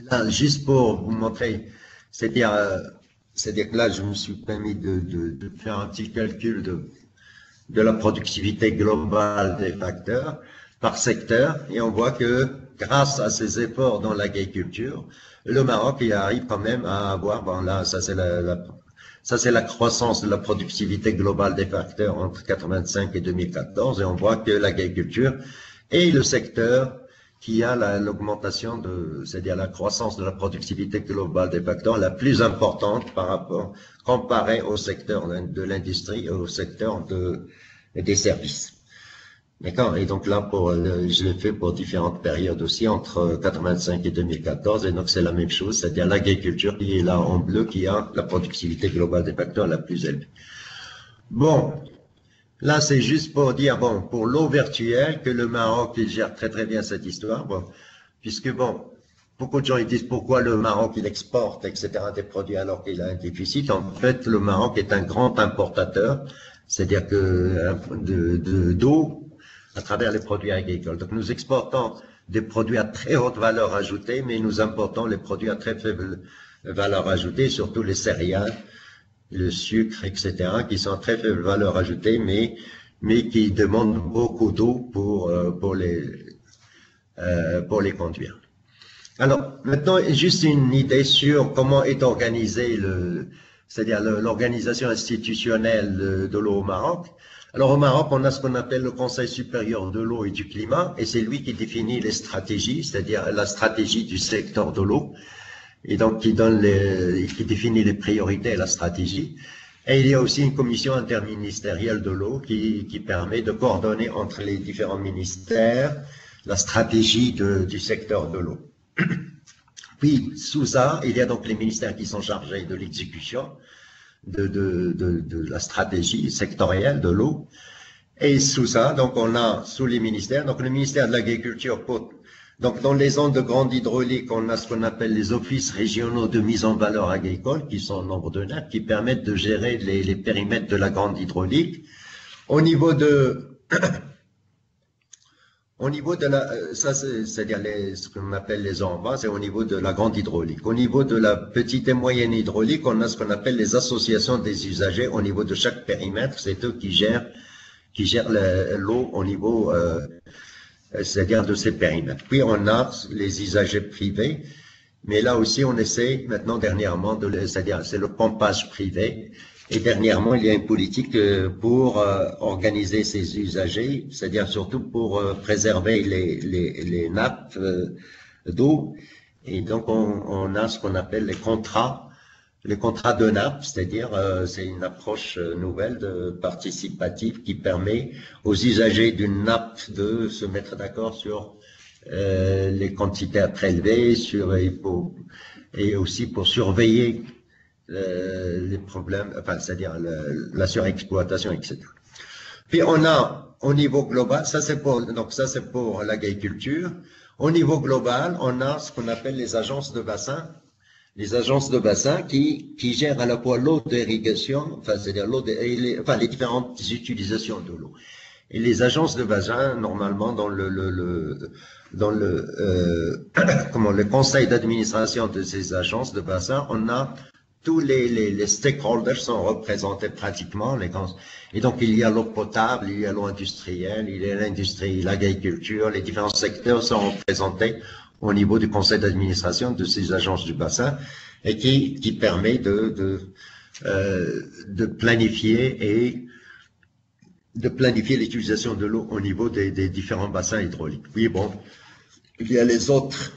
Là, juste pour vous montrer, c'est-à-dire que là, je me suis permis de faire un petit calcul de la productivité globale des facteurs par secteur, et on voit que grâce à ces efforts dans l'agriculture, le Maroc il arrive quand même à avoir, bon là, ça c'est la croissance de la productivité globale des facteurs entre 1985 et 2014, et on voit que l'agriculture est le secteur qui a l'augmentation c'est-à-dire la croissance de la productivité globale des facteurs la plus importante par rapport, comparé au secteur de l'industrie et au secteur des services. D'accord? Et donc là, je l'ai fait pour différentes périodes aussi, entre 85 et 2014, et donc c'est la même chose, c'est-à-dire l'agriculture qui est là en bleu, qui a la productivité globale des facteurs la plus élevée. Bon, là c'est juste pour dire, bon, pour l'eau virtuelle, que le Maroc, il gère très très bien cette histoire, bon, puisque bon, beaucoup de gens ils disent pourquoi le Maroc il exporte, etc., des produits alors qu'il a un déficit. En fait, le Maroc est un grand importateur, c'est-à-dire que d'eau, à travers les produits agricoles. Donc nous exportons des produits à très haute valeur ajoutée, mais nous importons les produits à très faible valeur ajoutée, surtout les céréales, le sucre, etc., qui sont à très faible valeur ajoutée, mais qui demandent beaucoup d'eau pour les conduire. Alors maintenant, juste une idée sur comment est organisé c'est-à-dire l'organisation institutionnelle de l'eau au Maroc. Alors au Maroc, on a ce qu'on appelle le Conseil supérieur de l'eau et du climat, et c'est lui qui définit les stratégies, c'est-à-dire la stratégie du secteur de l'eau, et donc qui définit les priorités et la stratégie. Et il y a aussi une commission interministérielle de l'eau qui permet de coordonner entre les différents ministères la stratégie du secteur de l'eau. Puis sous ça, il y a donc les ministères qui sont chargés de l'exécution de la stratégie sectorielle de l'eau. Et sous ça, donc on a sous les ministères, donc le ministère de l'Agriculture, donc dans les zones de grande hydraulique, on a ce qu'on appelle les offices régionaux de mise en valeur agricole, qui sont au nombre de 9, qui permettent de gérer les périmètres de la grande hydraulique. Au niveau de ça c'est-à-dire ce qu'on appelle les zones en bas, c'est au niveau de la grande hydraulique. Au niveau de la petite et moyenne hydraulique, on a ce qu'on appelle les associations des usagers au niveau de chaque périmètre, c'est eux qui gèrent l'eau au niveau, c'est-à-dire de ces périmètres. Puis on a les usagers privés, mais là aussi on essaie maintenant dernièrement, c'est-à-dire c'est le pompage privé. Et dernièrement, il y a une politique pour organiser ces usagers, c'est-à-dire surtout pour préserver les nappes d'eau. Et donc, on a ce qu'on appelle les contrats de nappe, c'est-à-dire c'est une approche nouvelle participative qui permet aux usagers d'une nappe de se mettre d'accord sur les quantités à prélever, et aussi pour surveiller les problèmes, enfin, c'est-à-dire la surexploitation, etc. Puis on a au niveau global, ça c'est pour l'agriculture. Au niveau global, on a ce qu'on appelle les agences de bassin. Les agences de bassin qui gèrent à la fois l'eau d'irrigation, enfin, c'est-à-dire les différentes utilisations de l'eau. Et les agences de bassin, normalement, dans le conseil d'administration de ces agences de bassin, on a tous les stakeholders sont représentés pratiquement, et donc il y a l'eau potable, il y a l'eau industrielle, il y a l'industrie, l'agriculture, les différents secteurs sont représentés au niveau du conseil d'administration de ces agences du bassin, et qui permet de planifier et de planifier l'utilisation de l'eau au niveau des différents bassins hydrauliques. Puis bon, il y a les autres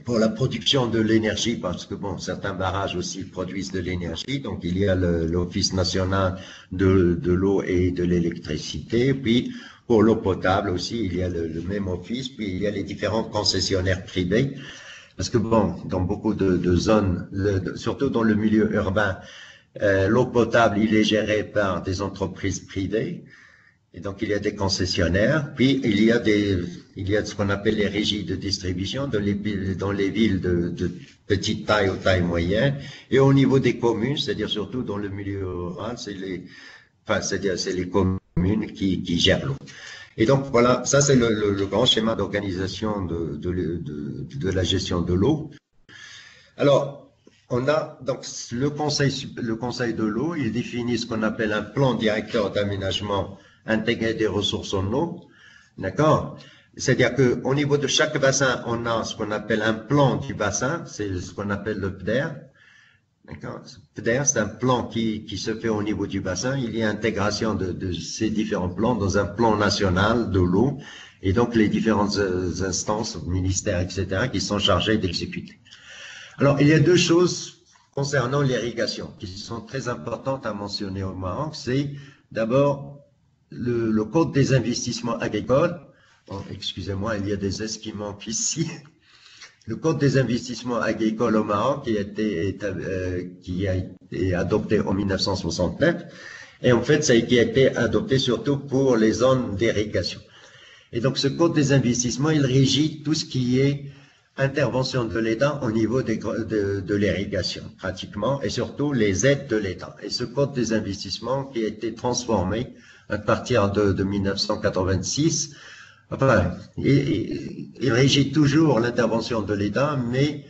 pour la production de l'énergie, parce que bon, certains barrages aussi produisent de l'énergie, donc il y a l'Office national de l'eau et de l'électricité, puis pour l'eau potable aussi, il y a le même office, puis il y a les différents concessionnaires privés, parce que bon, dans beaucoup de zones, surtout dans le milieu urbain, l'eau potable, il est géré par des entreprises privées, et donc il y a des concessionnaires, puis il y a ce qu'on appelle les régies de distribution dans les villes de petite taille ou taille moyenne, et au niveau des communes, c'est-à-dire surtout dans le milieu rural, c'est les communes qui gèrent l'eau. Et donc voilà, ça c'est le grand schéma d'organisation de la gestion de l'eau. Alors, on a donc le conseil de l'eau, il définit ce qu'on appelle un plan directeur d'aménagement intégré des ressources en eau, d'accord? C'est-à-dire qu'au niveau de chaque bassin, on a ce qu'on appelle un plan du bassin, c'est ce qu'on appelle le PDER, d'accord? PDER, c'est un plan qui se fait au niveau du bassin, il y a intégration de ces différents plans dans un plan national de l'eau, et donc les différentes instances, ministères, etc., qui sont chargées d'exécuter. Alors, il y a deux choses concernant l'irrigation qui sont très importantes à mentionner au Maroc. C'est d'abord le Code des investissements agricoles. Oh, excusez-moi, il y a des esquimaux ici. Le Code des investissements agricoles au Maroc qui a été adopté en 1969. Et en fait, ça a été adopté surtout pour les zones d'irrigation. Et donc, ce Code des investissements, il régit tout ce qui est intervention de l'État au niveau de l'irrigation, pratiquement, et surtout les aides de l'État. Et ce Code des investissements qui a été transformé à partir de 1986, enfin, il régit toujours l'intervention de l'État, mais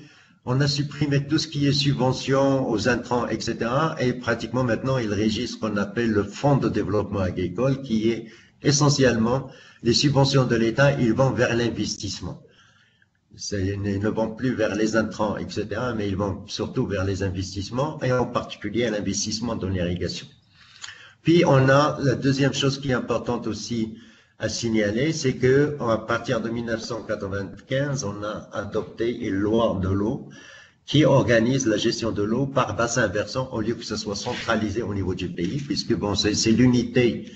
on a supprimé tout ce qui est subventions aux intrants, etc. Et pratiquement maintenant, il régit ce qu'on appelle le Fonds de développement agricole, qui est essentiellement les subventions de l'État, ils vont vers l'investissement. Ils ne vont plus vers les intrants, etc., mais ils vont surtout vers les investissements, et en particulier l'investissement dans l'irrigation. Puis on a la deuxième chose qui est importante aussi à signaler, c'est que à partir de 1995, on a adopté une loi de l'eau qui organise la gestion de l'eau par bassin versant au lieu que ce soit centralisé au niveau du pays, puisque bon, c'est l'unité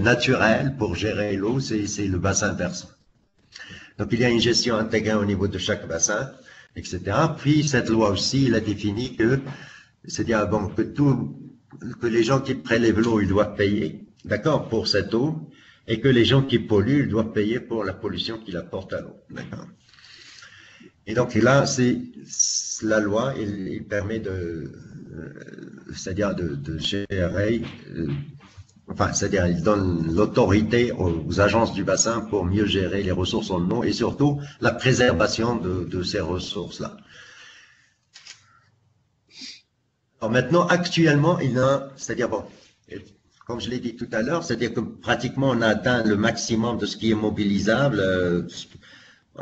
naturelle pour gérer l'eau, c'est le bassin versant. Donc, il y a une gestion intégrée au niveau de chaque bassin, etc. Puis, cette loi aussi, il a défini que, c'est-à-dire, bon, que les gens qui prélèvent l'eau, ils doivent payer, d'accord, pour cette eau, et que les gens qui polluent, ils doivent payer pour la pollution qu'ils apportent à l'eau, d'accord. Et donc, là, c'est la loi, il permet c'est-à-dire de gérer, enfin, c'est-à-dire, il donne l'autorité aux agences du bassin pour mieux gérer les ressources en eau et surtout la préservation de ces ressources-là. Alors maintenant, actuellement, c'est-à-dire, bon, comme je l'ai dit tout à l'heure, c'est-à-dire que pratiquement on a atteint le maximum de ce qui est mobilisable,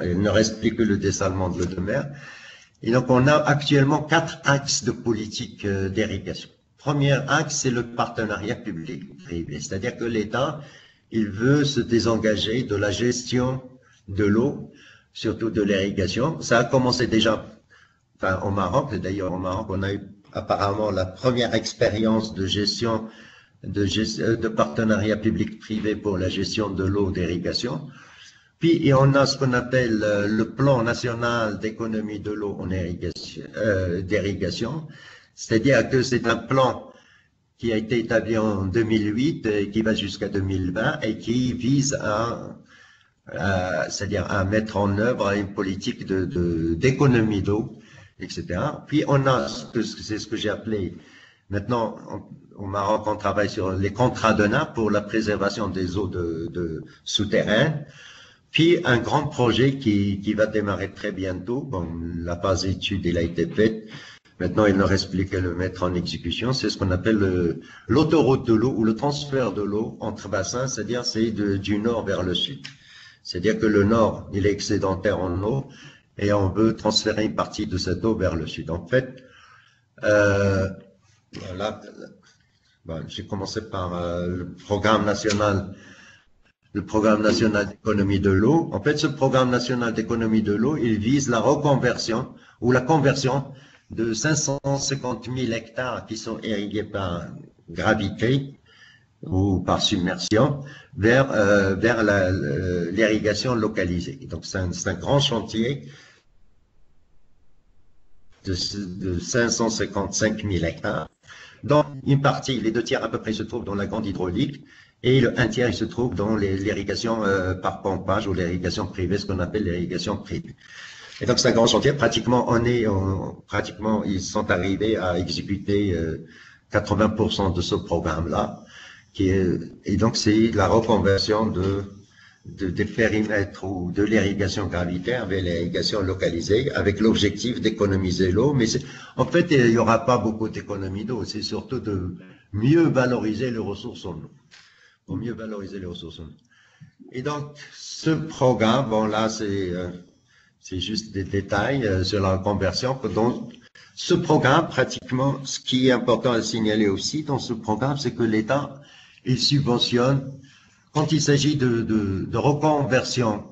il ne reste plus que le dessalement de l'eau de mer. Et donc, on a actuellement 4 axes de politique d'irrigation. Premier axe, c'est le partenariat public-privé, c'est-à-dire que l'État, il veut se désengager de la gestion de l'eau, surtout de l'irrigation. Ça a commencé déjà, enfin au Maroc, d'ailleurs au Maroc, on a eu apparemment la première expérience de gestion de partenariat public-privé pour la gestion de l'eau d'irrigation. Puis on a ce qu'on appelle le plan national d'économie de l'eau en d'irrigation. C'est-à-dire que c'est un plan qui a été établi en 2008 et qui va jusqu'à 2020 et qui vise c'est-à-dire à mettre en œuvre une politique d'économie d'eau, etc. Puis on a, c'est ce que j'ai appelé, maintenant au Maroc on travaille sur les contrats de nappe pour la préservation des eaux souterraines. Puis un grand projet qui va démarrer très bientôt. Bon, la phase d'étude elle a été faite. Maintenant, il ne reste plus qu'à le mettre en exécution. C'est ce qu'on appelle l'autoroute de l'eau ou le transfert de l'eau entre bassins, c'est-à-dire c'est du nord vers le sud. C'est-à-dire que le nord, il est excédentaire en eau et on veut transférer une partie de cette eau vers le sud. En fait, voilà, j'ai commencé par le programme national d'économie de l'eau. En fait, ce programme national d'économie de l'eau, il vise la reconversion ou la conversion de 550 000 hectares qui sont irrigués par gravité ou par submersion vers l'irrigation localisée. Donc, c'est un grand chantier de 555 000 hectares. Dans une partie, les 2 tiers à peu près se trouvent dans la grande hydraulique et le 1 tiers il se trouve dans l'irrigation par pompage ou l'irrigation privée, ce qu'on appelle l'irrigation privée. Et donc c'est un grand chantier. Pratiquement, ils sont arrivés à exécuter 80% de ce programme-là, et donc c'est la reconversion des périmètres ou de l'irrigation gravitaire vers l'irrigation localisée avec l'objectif d'économiser l'eau. Mais en fait, il n'y aura pas beaucoup d'économie d'eau. C'est surtout de mieux valoriser les ressources en eau. Pour mieux valoriser les ressources en eau. Et donc, ce programme, bon là, c'est juste des détails sur la conversion. Donc, ce programme, pratiquement, ce qui est important à signaler aussi dans ce programme, c'est que l'État, il subventionne. Quand il s'agit de reconversion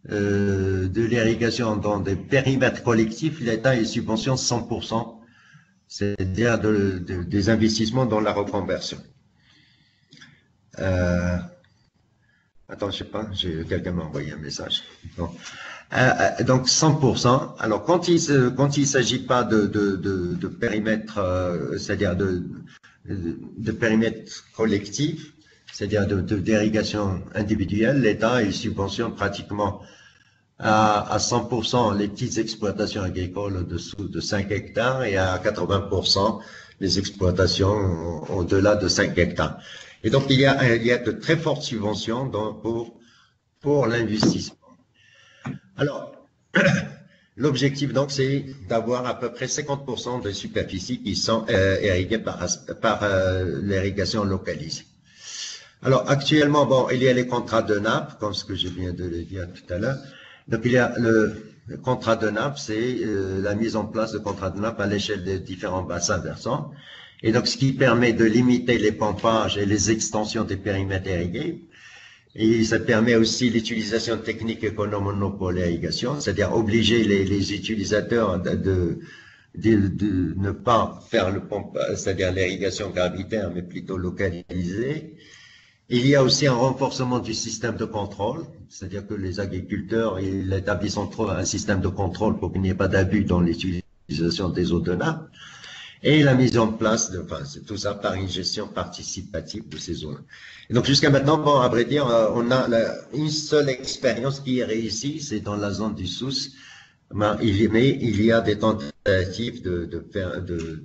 de l'irrigation dans des périmètres collectifs, l'État il subventionne 100%, c'est-à-dire des investissements dans la reconversion. Attends, je sais pas, quelqu'un m'a envoyé un message. Bon. Donc 100%. Alors quand il s'agit pas de périmètre, c'est-à-dire de périmètre collectif, c'est-à-dire d'irrigation individuelle, l'État il subventionne pratiquement à 100% les petites exploitations agricoles au-dessous de 5 hectares et à 80% les exploitations au-delà de 5 hectares. Et donc il y a de très fortes subventions pour l'investissement. Alors, l'objectif donc c'est d'avoir à peu près 50% des superficies qui sont irriguées par l'irrigation localisée. Alors actuellement, bon, il y a les contrats de nappe, comme ce que je viens de le dire tout à l'heure. Donc il y a le contrat de nappe, c'est la mise en place de contrats de nappe à l'échelle des différents bassins versants. Et donc ce qui permet de limiter les pompages et les extensions des périmètres irrigués. Et ça permet aussi l'utilisation de techniques économes pour l'irrigation, c'est-à-dire obliger les utilisateurs de ne pas faire le pompage, c'est-à-dire l'irrigation gravitaire, mais plutôt localisée. Il y a aussi un renforcement du système de contrôle, c'est-à-dire que les agriculteurs ils établissent entre eux un système de contrôle pour qu'il n'y ait pas d'abus dans l'utilisation des eaux de nappe. Et la mise en place c'est tout ça par une gestion participative de ces zones. Et donc jusqu'à maintenant, bon, à vrai dire, on a une seule expérience qui est réussie, c'est dans la zone du Sousse. Mais il y a des tentatives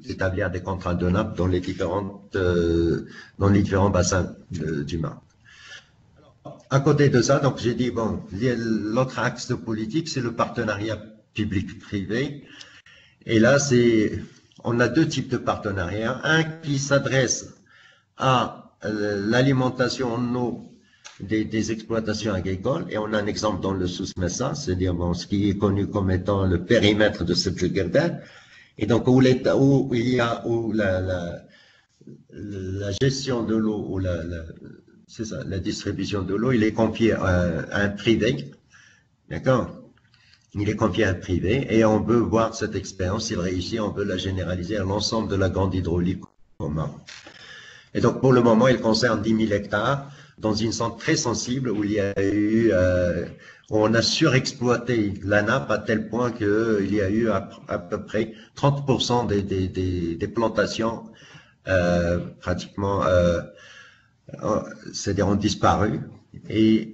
d'établir des contrats de nappe dans les différents bassins du Maroc. À côté de ça, donc j'ai dit bon, l'autre axe de politique, c'est le partenariat public-privé. Et là, on a 2 types de partenariats. Un qui s'adresse à l'alimentation en eau des exploitations agricoles, et on a un exemple dans le Souss-Messa, c'est-à-dire ce qui est connu comme étant le périmètre de cette Gerdan, et donc où la gestion de l'eau, ou la distribution de l'eau, il est confié à un privé, d'accord? Il est confié à un privé, et on veut voir cette expérience, s'il réussit, on veut la généraliser à l'ensemble de la grande hydraulique au Maroc. Et donc, pour le moment, il concerne 10 000 hectares dans une zone très sensible où il y a eu, où on a surexploité la nappe à tel point qu'il y a eu à peu près 30% des plantations pratiquement, c'est-à-dire ont disparu. Et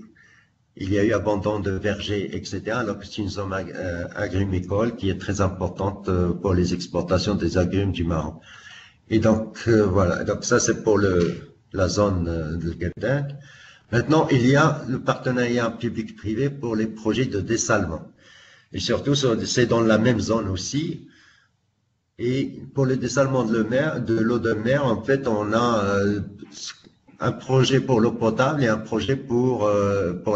il y a eu abandon de vergers, etc. Donc, c'est une zone agrumicole qui est très importante pour les exportations des agrumes du Maroc. Et donc, voilà. Donc, ça, c'est pour la zone de Guebdin. Maintenant, il y a le partenariat public-privé pour les projets de dessalement. Et surtout, c'est dans la même zone aussi. Et pour le dessalement de l'eau de mer, en fait, on a un projet pour l'eau potable et un projet pour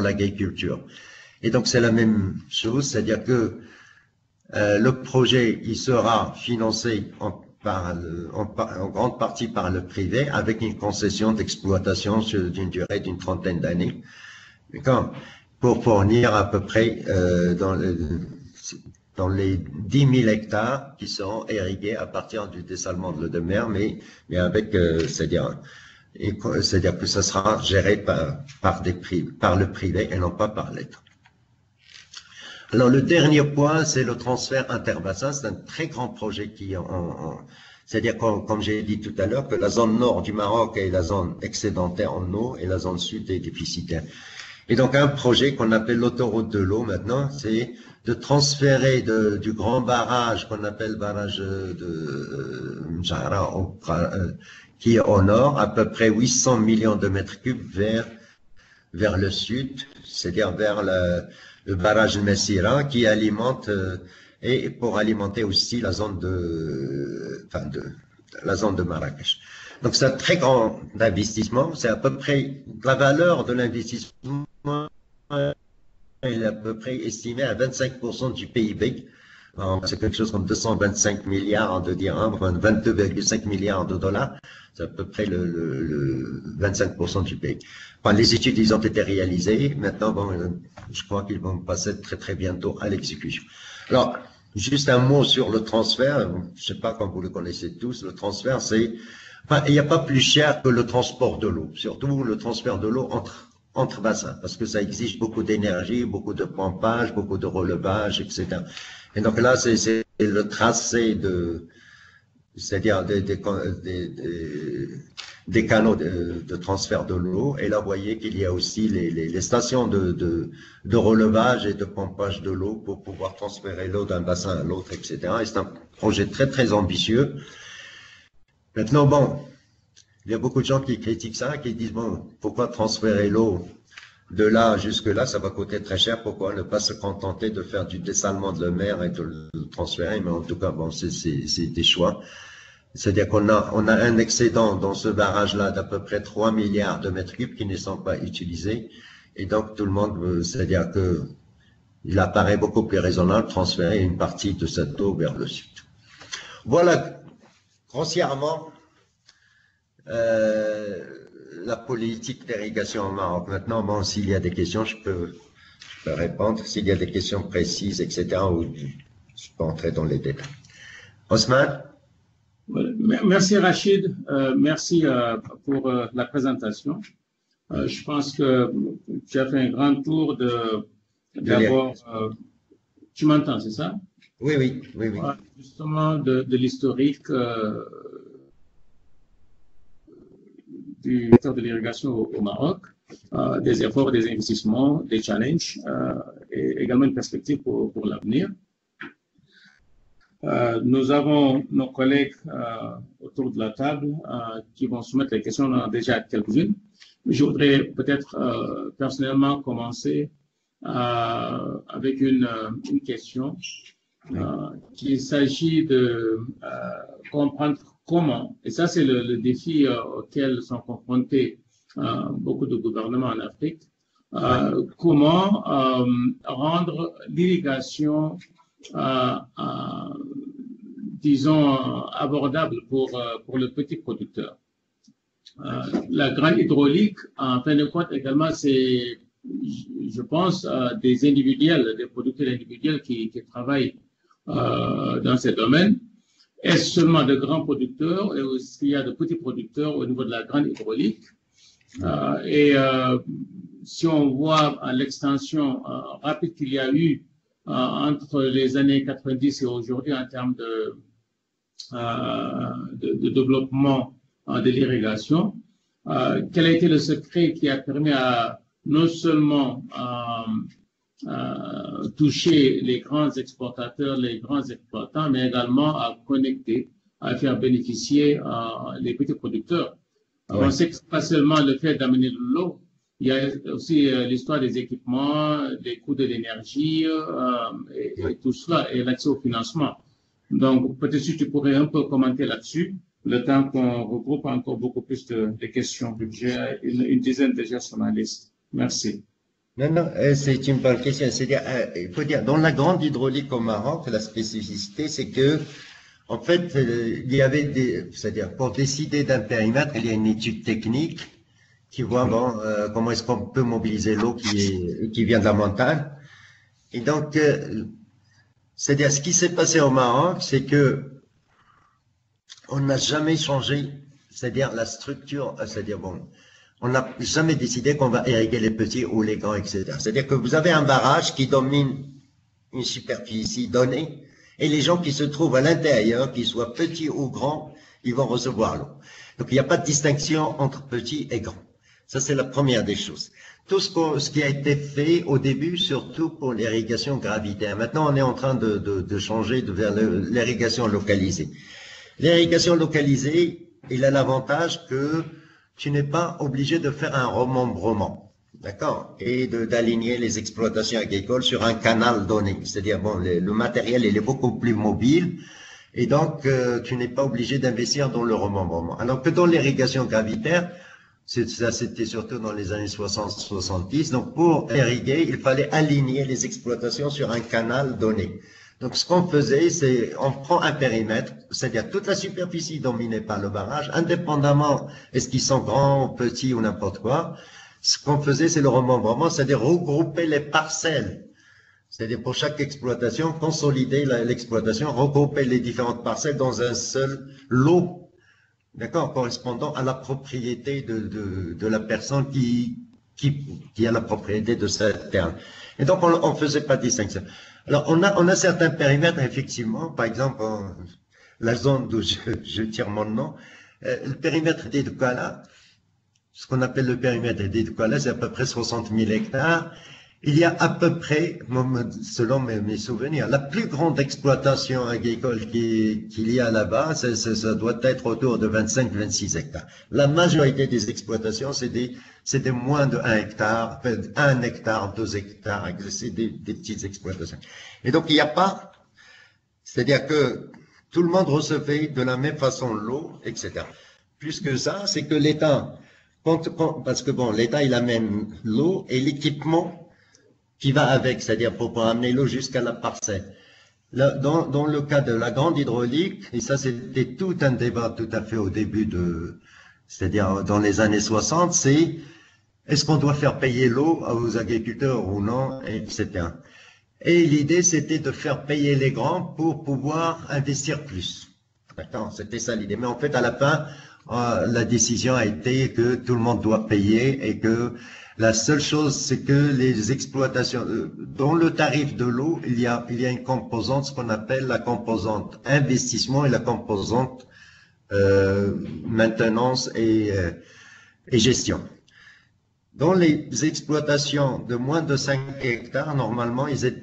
l'agriculture. Et donc, c'est la même chose, c'est-à-dire que le projet, il sera financé en grande partie par le privé, avec une concession d'exploitation d'une durée d'une trentaine d'années, pour fournir à peu près dans les 10 000 hectares qui sont irrigués à partir du dessalement de l'eau de mer, mais avec, c'est-à-dire que ça sera géré par le privé et non pas par l'État. Alors, le dernier point, c'est le transfert interbassin. C'est un très grand projet c'est-à-dire, comme j'ai dit tout à l'heure, que la zone nord du Maroc est la zone excédentaire en eau et la zone sud est déficitaire. Et donc, un projet qu'on appelle l'autoroute de l'eau maintenant, c'est de transférer du grand barrage qu'on appelle barrage de Mjara, qui est au nord, à peu près 800 millions de mètres cubes vers le sud, c'est-à-dire vers le barrage de Messira, qui alimente, et pour alimenter aussi la zone la zone de Marrakech. Donc c'est un très grand investissement, c'est à peu près, la valeur de l'investissement est à peu près estimée à 25% du PIB. C'est quelque chose comme 225 milliards de dirhams, 22,5 milliards de dollars. C'est à peu près le 25% du PIB. Enfin, les études, ils ont été réalisées. Maintenant, je crois qu'ils vont passer très très bientôt à l'exécution. Alors, juste un mot sur le transfert. Je sais pas comme vous le connaissez tous, le transfert, il n'y a pas plus cher que le transport de l'eau. Surtout le transfert de l'eau entre bassins, parce que ça exige beaucoup d'énergie, beaucoup de pompage, beaucoup de relevage, etc. Et donc là, c'est le tracé c'est-à-dire des canaux de transfert de l'eau. Et là, vous voyez qu'il y a aussi les stations de relevage et de pompage de l'eau pour pouvoir transférer l'eau d'un bassin à l'autre, etc. Et c'est un projet très, très ambitieux. Maintenant, il y a beaucoup de gens qui critiquent ça, qui disent, pourquoi transférer l'eau de là jusque là, ça va coûter très cher, pourquoi ne pas se contenter de faire du dessalement de la mer et de le transférer, mais en tout cas, c'est des choix. C'est-à-dire qu'on a un excédent dans ce barrage-là d'à peu près 3 milliards de mètres cubes qui ne sont pas utilisés, et donc tout le monde, c'est-à-dire que il apparaît beaucoup plus raisonnable de transférer une partie de cette eau vers le sud. Voilà, grossièrement, la politique d'irrigation au Maroc. Maintenant, s'il y a des questions, je peux répondre. S'il y a des questions précises, etc., je peux entrer dans les détails. Osman? Merci Rachid, merci pour la présentation. Je pense que tu as fait un grand tour d'abord. Tu m'entends, c'est ça? Oui. Justement, de l'historique du secteur de l'irrigation au Maroc, des efforts, des investissements, des challenges et également une perspective pour l'avenir. Nous avons nos collègues autour de la table qui vont soumettre les questions. On en a déjà quelques-unes. Je voudrais peut-être personnellement commencer avec une question. Il s'agit de comprendre comment, et ça c'est le défi auquel sont confrontés beaucoup de gouvernements en Afrique, comment rendre l'irrigation disons, abordable pour le petit producteur. La grande hydraulique, en fin de compte, également, c'est, je pense, des individuels, des producteurs individuels qui travaillent dans ces domaines. Est-ce seulement de grands producteurs et aussi il y a de petits producteurs au niveau de la grande hydraulique. Si on voit l'extension rapide qu'il y a eu entre les années 90 et aujourd'hui en termes de développement de l'irrigation, quel a été le secret qui a permis à non seulement toucher les grands exportateurs, les grands exploitants, mais également à connecter, à faire bénéficier les petits producteurs. On sait que ce n'est pas seulement le fait d'amener de l'eau, il y a aussi l'histoire des équipements, des coûts de l'énergie et tout cela, et l'accès au financement. Donc, peut-être si tu pourrais un peu commenter là-dessus, le temps qu'on regroupe encore beaucoup plus de questions. J'ai une dizaine déjà sur ma liste. Merci. Non, c'est une bonne question. C'est-à-dire, il faut dire, dans la grande hydraulique au Maroc, la spécificité, c'est que En fait, il y avait c'est-à-dire pour décider d'un périmètre, il y a une étude technique qui voit bon, comment est-ce qu'on peut mobiliser l'eau qui vient de la montagne. Et donc, c'est-à-dire ce qui s'est passé au Maroc, c'est que on n'a jamais changé, c'est-à-dire la structure, c'est-à-dire bon, on n'a jamais décidé qu'on va irriguer les petits ou les grands, etc. C'est-à-dire que vous avez un barrage qui domine une superficie donnée, et les gens qui se trouvent à l'intérieur, qu'ils soient petits ou grands, ils vont recevoir l'eau. Donc il n'y a pas de distinction entre petits et grands. Ça, c'est la première des choses. Tout ce qui a été fait au début, surtout pour l'irrigation gravitaire. Maintenant, on est en train de changer vers l'irrigation localisée. L'irrigation localisée, il a l'avantage que tu n'es pas obligé de faire un remembrement, d'accord, et d'aligner les exploitations agricoles sur un canal donné. C'est-à-dire, bon, le matériel, il est beaucoup plus mobile, et donc, tu n'es pas obligé d'investir dans le remembrement. Alors que dans l'irrigation gravitaire, ça c'était surtout dans les années 60-70, donc pour irriguer, il fallait aligner les exploitations sur un canal donné. Donc ce qu'on faisait, c'est on prend un périmètre, c'est-à-dire toute la superficie dominée par le barrage, indépendamment est-ce qu'ils sont grands, petits ou n'importe quoi. Ce qu'on faisait, c'est le remembrement, c'est-à-dire regrouper les parcelles. C'est-à-dire pour chaque exploitation, consolider l'exploitation, regrouper les différentes parcelles dans un seul lot, d'accord, correspondant à la propriété de la personne qui a la propriété de cette terre. Et donc, on faisait pas de distinction. Alors, on a certains périmètres, effectivement, par exemple, la zone d'où je tire mon nom, le périmètre d'Edouala, ce qu'on appelle le périmètre d'Edouala, c'est à peu près 60 000 hectares. Il y a à peu près, selon mes souvenirs, la plus grande exploitation agricole qu'il y a là-bas, ça doit être autour de 25-26 hectares. La majorité des exploitations, c'est des moins de 1 hectare, 1 hectare, 2 hectares, c'est des petites exploitations. Et donc, il n'y a pas, c'est-à-dire que tout le monde recevait de la même façon l'eau, etc. Plus que ça, c'est que l'État, parce que bon, l'État, il amène l'eau et l'équipement qui va avec, c'est-à-dire pour amener l'eau jusqu'à la parcelle. Là, dans le cas de la grande hydraulique, et ça c'était tout un débat tout à fait au début c'est-à-dire dans les années 60, c'est est-ce qu'on doit faire payer l'eau aux agriculteurs ou non, etc. Et l'idée c'était de faire payer les grands pour pouvoir investir plus. D'accord, c'était ça l'idée. Mais en fait, à la fin, la décision a été que tout le monde doit payer et que la seule chose, c'est que les exploitations, dans le tarif de l'eau, il y a une composante, ce qu'on appelle la composante investissement et la composante maintenance et gestion. Dans les exploitations de moins de 5 hectares, normalement, ils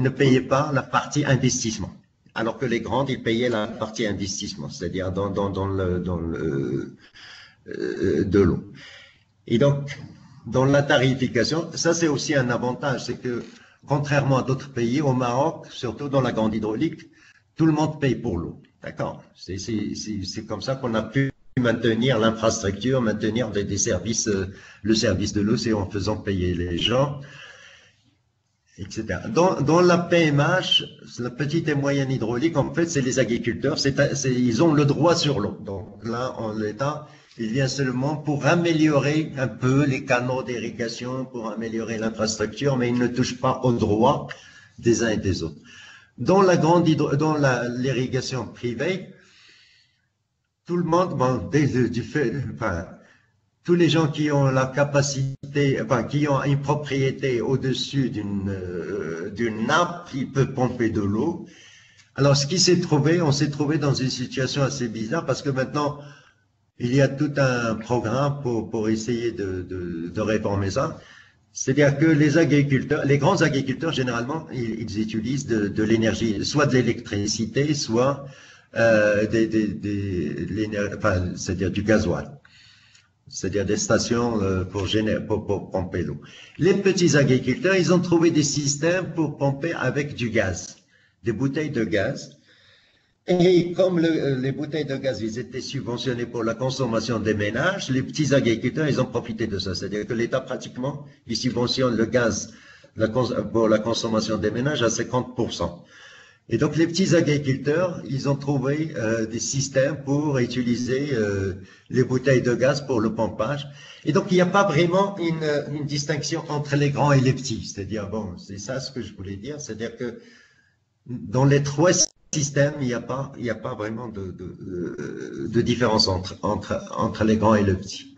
ne payaient pas la partie investissement. Alors que les grandes, ils payaient la partie investissement, c'est-à-dire dans de l'eau. Et donc, dans la tarification, ça c'est aussi un avantage, c'est que contrairement à d'autres pays, au Maroc, surtout dans la grande hydraulique, tout le monde paye pour l'eau. D'accord? C'est comme ça qu'on a pu maintenir l'infrastructure, maintenir des services, le service de l'eau, c'est en faisant payer les gens, etc. Dans la PMH, la petite et moyenne hydraulique, en fait, c'est les agriculteurs, ils ont le droit sur l'eau. Donc là, en l'état, il vient seulement pour améliorer un peu les canaux d'irrigation, pour améliorer l'infrastructure, mais il ne touche pas aux droits des uns et des autres. Dans l'irrigation privée, tout le monde, bon, tous les gens qui ont la capacité, qui ont une propriété au-dessus d'une nappe, ils peuvent pomper de l'eau. Alors, ce qui s'est trouvé, on s'est trouvé dans une situation assez bizarre parce que maintenant, il y a tout un programme pour essayer de réformer ça. C'est-à-dire que les agriculteurs, les grands agriculteurs, généralement, ils utilisent de l'énergie, soit de l'électricité, soit c'est-à-dire du gasoil. C'est-à-dire des stations pour pomper l'eau. Les petits agriculteurs, ils ont trouvé des systèmes pour pomper avec du gaz, des bouteilles de gaz. Et comme les bouteilles de gaz, ils étaient subventionnés pour la consommation des ménages, les petits agriculteurs, ils ont profité de ça. C'est-à-dire que l'État, pratiquement, il subventionne le gaz pour la consommation des ménages à 50%. Et donc, les petits agriculteurs, ils ont trouvé des systèmes pour utiliser les bouteilles de gaz pour le pompage. Et donc, il n'y a pas vraiment une distinction entre les grands et les petits. C'est-à-dire, bon, c'est ça ce que je voulais dire. C'est-à-dire que dans les trois systèmes, il n'y a pas vraiment de différence entre les grands et les petits.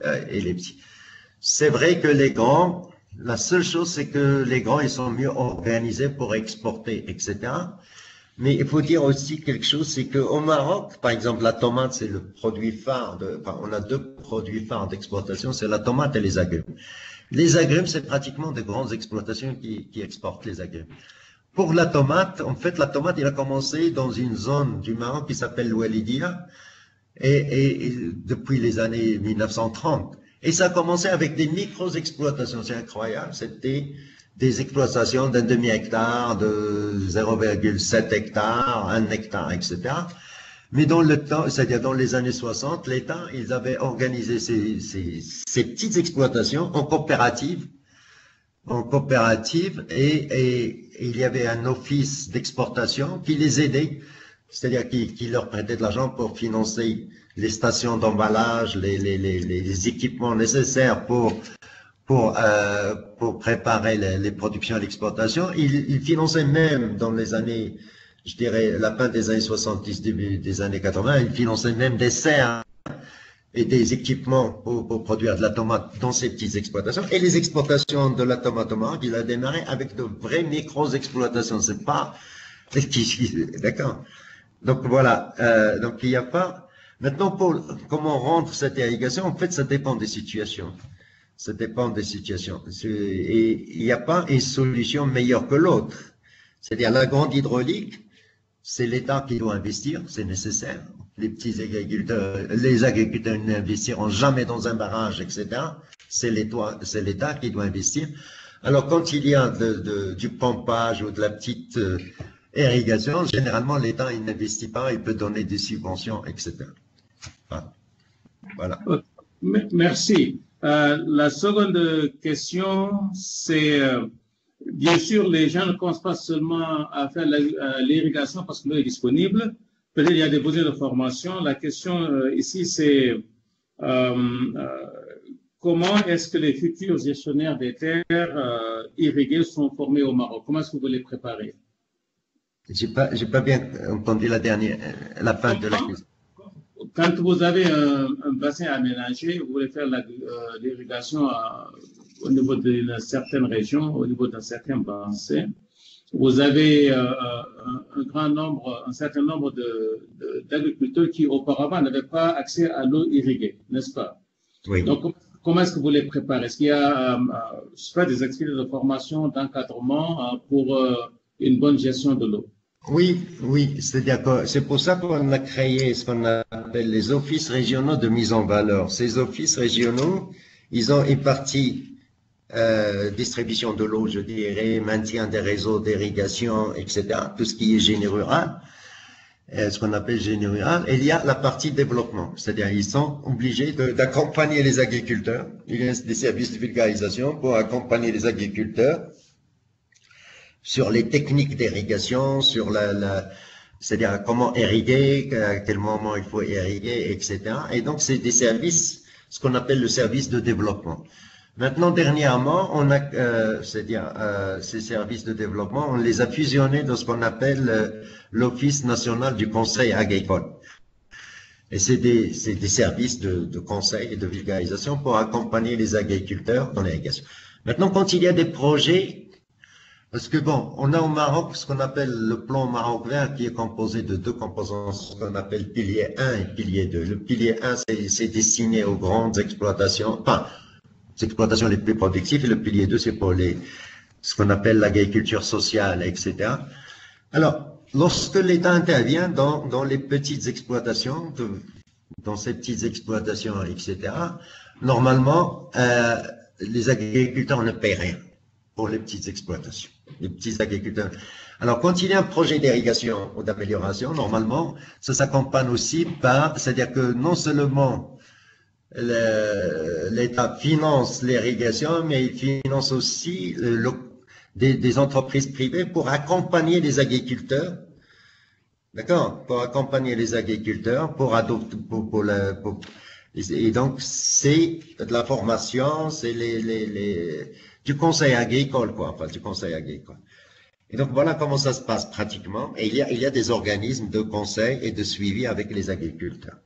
C'est vrai que les grands, la seule chose, c'est que les grands, ils sont mieux organisés pour exporter, etc. Mais il faut dire aussi quelque chose, c'est qu'au Maroc, par exemple, la tomate, c'est le produit phare on a deux produits phares d'exploitation, c'est la tomate et les agrumes. Les agrumes, c'est pratiquement des grandes exploitations qui exportent les agrumes. Pour la tomate, en fait, la tomate, il a commencé dans une zone du Maroc qui s'appelle l'Oualidia, et depuis les années 1930. Et ça a commencé avec des micro-exploitations, c'est incroyable, c'était des exploitations d'un demi-hectare, de 0,7 hectares, 1 hectare, etc. Mais dans le temps, c'est-à-dire dans les années 60, l'État, ils avaient organisé ces petites exploitations en coopérative, et il y avait un office d'exportation qui les aidait, c'est-à-dire qui leur prêtait de l'argent pour financer les stations d'emballage, les équipements nécessaires pour préparer les productions à l'exportation. Il finançait même dans les années, je dirais, la fin des années 70, début des années 80, il finançait même des serres et des équipements pour produire de la tomate dans ces petites exploitations. Et les exportations de la tomate au Maroc, il a démarré avec de vraies micro-exploitations. C'est pas, d'accord. Donc voilà, donc il n'y a pas, maintenant comment rendre cette irrigation, en fait ça dépend des situations. Ça dépend des situations. Et il n'y a pas une solution meilleure que l'autre. C'est-à-dire la grande hydraulique, c'est l'État qui doit investir, c'est nécessaire. Les agriculteurs n'investiront jamais dans un barrage, etc. C'est l'État qui doit investir. Alors quand il y a du pompage ou de la petite irrigation, généralement l'État il n'investit pas, il peut donner des subventions, etc. Voilà. Merci. La seconde question, c'est bien sûr, les gens ne commencent pas seulement à faire l'irrigation parce que l'eau est disponible. Peut-être il y a des besoins de formation. La question ici, c'est comment est-ce que les futurs gestionnaires des terres irriguées sont formés au Maroc? Comment est-ce que vous les préparez? J'ai pas bien entendu la fin de la question. Quand vous avez un bassin aménagé, vous voulez faire l'irrigation au niveau d'une certaine région, au niveau d'un certain bassin, vous avez un certain nombre d'agriculteurs qui auparavant n'avaient pas accès à l'eau irriguée, n'est-ce pas? Oui. Donc, comment est-ce que vous les préparez? Est-ce qu'il y a je sais pas, des activités de formation, d'encadrement pour une bonne gestion de l'eau? Oui, c'est-à-dire que c'est pour ça qu'on a créé ce qu'on appelle les offices régionaux de mise en valeur. Ces offices régionaux, ils ont une partie distribution de l'eau, je dirais, maintien des réseaux d'irrigation, etc., tout ce qui est génie rural, ce qu'on appelle génie rural. Et il y a la partie développement, c'est-à-dire ils sont obligés d'accompagner les agriculteurs. Il y a des services de vulgarisation pour accompagner les agriculteurs sur les techniques d'irrigation, sur c'est-à-dire comment irriguer, à quel moment il faut irriguer, etc. Et donc, c'est des services, ce qu'on appelle le service de développement. Maintenant, dernièrement, on a, c'est-à-dire ces services de développement, on les a fusionnés dans ce qu'on appelle l'Office national du conseil agricole. Et c'est des services de conseil et de vulgarisation pour accompagner les agriculteurs dans l'irrigation. Maintenant, quand il y a des projets, parce que bon, on a au Maroc ce qu'on appelle le plan Maroc vert qui est composé de deux composants, ce qu'on appelle pilier 1 et pilier 2. Le pilier 1, c'est destiné aux grandes exploitations, enfin, les exploitations les plus productives, et le pilier 2, c'est pour ce qu'on appelle l'agriculture sociale, etc. Alors, lorsque l'État intervient dans les petites exploitations, dans ces petites exploitations, etc., normalement, les agriculteurs ne paient rien pour les petites exploitations, les petits agriculteurs. Alors, quand il y a un projet d'irrigation ou d'amélioration, normalement, ça s'accompagne aussi par, c'est-à-dire que non seulement l'État finance l'irrigation, mais il finance aussi des entreprises privées pour accompagner les agriculteurs d'accord, pour accompagner les agriculteurs, pour adopter, et donc c'est de la formation, c'est du conseil agricole, quoi, enfin du conseil agricole. Et donc voilà comment ça se passe pratiquement. Et il y a des organismes de conseil et de suivi avec les agriculteurs.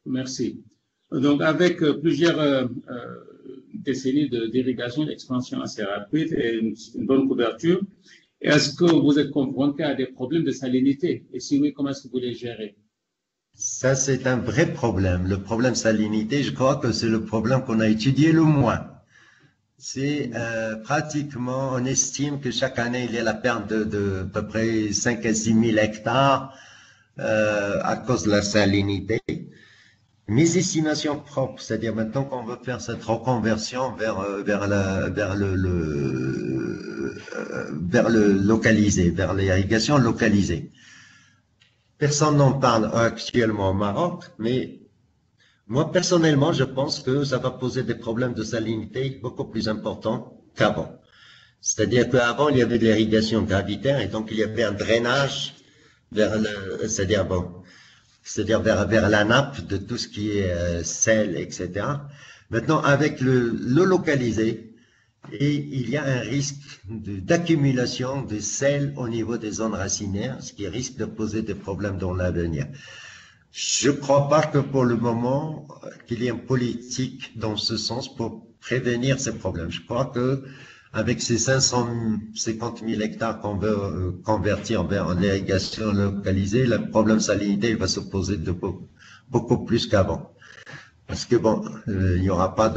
Merci. Donc, avec plusieurs décennies d'irrigation, d'expansion assez rapide et une bonne couverture, est-ce que vous êtes confronté à des problèmes de salinité? Et si oui, comment est-ce que vous les gérez? Ça, c'est un vrai problème. Le problème salinité, je crois que c'est le problème qu'on a étudié le moins. C'est pratiquement, on estime que chaque année, il y a la perte de à peu près 5 à 6 000 hectares à cause de la salinité. Mes estimations propres, c'est-à-dire maintenant qu'on veut faire cette reconversion vers le localisé, vers l'irrigation localisée. Personne n'en parle actuellement au Maroc, mais moi personnellement, je pense que ça va poser des problèmes de salinité beaucoup plus importants qu'avant. C'est-à-dire qu'avant, il y avait de l'irrigation gravitaire et donc il y avait un drainage c'est-à-dire vers la nappe de tout ce qui est sel, etc. Maintenant, avec le localisé, et il y a un risque d'accumulation de sel au niveau des zones racinaires, ce qui risque de poser des problèmes dans l'avenir. Je ne crois pas que pour le moment, qu'il y ait une politique dans ce sens pour prévenir ces problèmes. Je crois que avec ces 550 000 hectares qu'on veut convertir vers l'irrigation localisée, le problème salinité il va se poser beaucoup plus qu'avant. Parce que bon, il n'y aura pas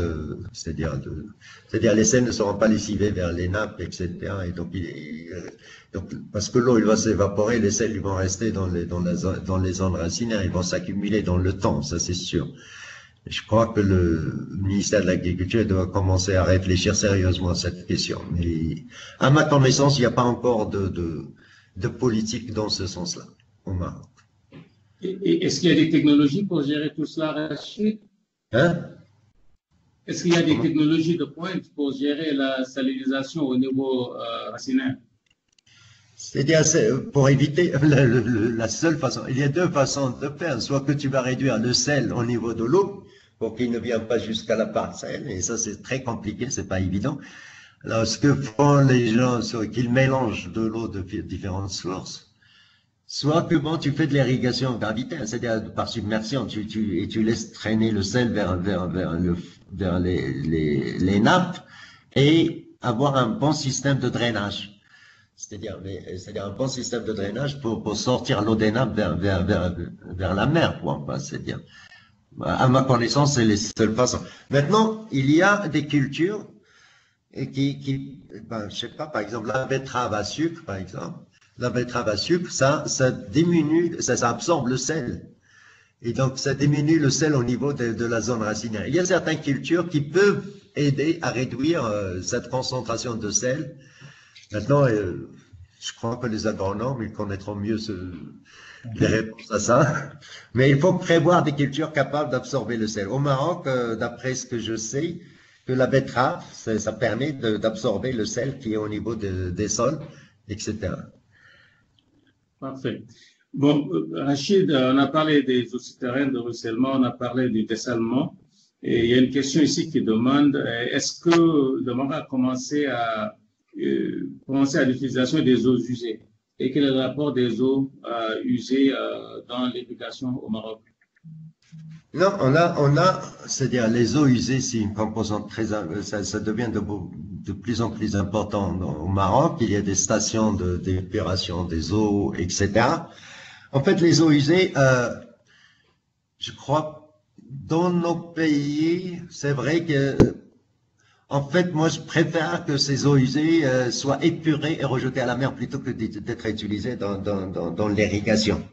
c'est-à-dire les sels ne seront pas lessivés vers les nappes, etc. Et donc, parce que l'eau, il va s'évaporer, les sels, ils vont rester dans les zones racinaires, ils vont s'accumuler dans le temps, ça c'est sûr. Je crois que le ministère de l'Agriculture doit commencer à réfléchir sérieusement à cette question. Mais à ma connaissance, il n'y a pas encore de politique dans ce sens-là au Maroc. Et est-ce qu'il y a des technologies pour gérer tout cela, Rachid? Hein? Est-ce qu'il y a des technologies de pointe pour gérer la salinisation au niveau racinaire? C'est-à-dire, pour éviter la seule façon, il y a deux façons de faire. Soit que tu vas réduire le sel au niveau de l'eau, pour qu'il ne vienne pas jusqu'à la parcelle, et ça c'est très compliqué, c'est pas évident. Alors, ce que font les gens, c'est qu'ils mélangent de l'eau de différentes sources. Soit que bon, tu fais de l'irrigation gravitaire, c'est-à-dire par submersion, et tu laisses traîner le sel vers les nappes et avoir un bon système de drainage. C'est-à-dire un bon système de drainage pour sortir l'eau des nappes vers la mer, quoi. C'est-à-dire, à ma connaissance, c'est les seules façons. Maintenant, il y a des cultures et je sais pas, par exemple, la betterave à sucre, par exemple. La betterave à sucre, ça diminue, ça absorbe le sel. Et donc, ça diminue le sel au niveau de la zone racinaire. Il y a certaines cultures qui peuvent aider à réduire cette concentration de sel. Maintenant, je crois que les agronomes, ils connaîtront mieux les réponses à ça. Mais il faut prévoir des cultures capables d'absorber le sel. Au Maroc, d'après ce que je sais, que la betterave, ça permet d'absorber le sel qui est au niveau des sols, etc. Parfait. Bon, Rachid, on a parlé des eaux souterraines, de ruissellement, on a parlé du dessalement. Et il y a une question ici qui demande, est-ce que le Maroc a commencé à l'utilisation des eaux usées? Et quel est le rapport des eaux usées dans l'irrigation au Maroc? Non, c'est-à-dire les eaux usées, c'est une composante ça devient de plus en plus important au Maroc. Il y a des stations d'épuration des eaux, etc. En fait, les eaux usées, je crois, dans nos pays, c'est vrai que, en fait, moi, je préfère que ces eaux usées soient épurées et rejetées à la mer plutôt que d'être utilisées dans l'irrigation.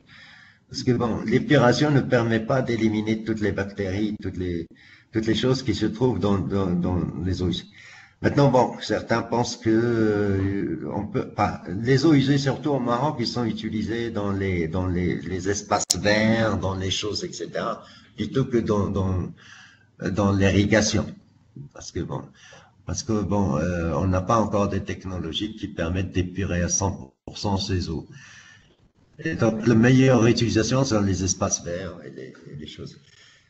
Parce que bon, l'épuration ne permet pas d'éliminer toutes les bactéries, toutes les choses qui se trouvent dans les eaux usées. Maintenant, bon, certains pensent que on peut pas. Les eaux usées, surtout au Maroc, ils sont utilisées dans les espaces verts, dans les choses, etc., plutôt que dans l'irrigation. Parce que bon, on n'a pas encore des technologies qui permettent d'épurer à 100% ces eaux. Et donc, la meilleure utilisation sont les espaces verts et les choses.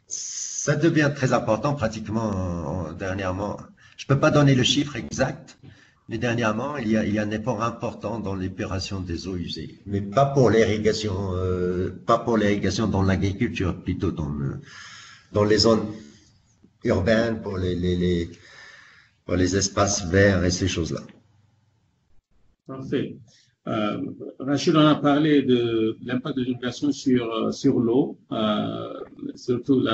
Ça devient très important pratiquement dernièrement. Je peux pas donner le chiffre exact, mais dernièrement, il y a un effort important dans l'épuration des eaux usées. Mais pas pour l'irrigation, pas pour l'irrigation dans l'agriculture, plutôt dans les zones urbaines, pour les espaces verts et ces choses-là. Parfait. Rachid, on a parlé de l'impact de l'immigration sur l'eau, surtout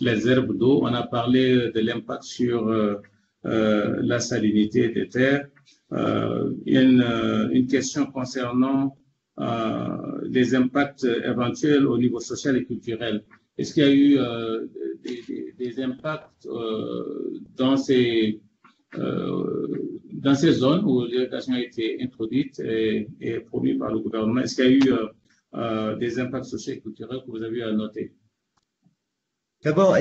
les herbes d'eau. On a parlé de l'impact sur la salinité des terres. Il y a une question concernant les impacts éventuels au niveau social et culturel. Est-ce qu'il y a eu des impacts dans ces zones où l'irrigation a été introduite et promue par le gouvernement? Est-ce qu'il y a eu des impacts sociaux et culturels que vous avez à noter? D'abord,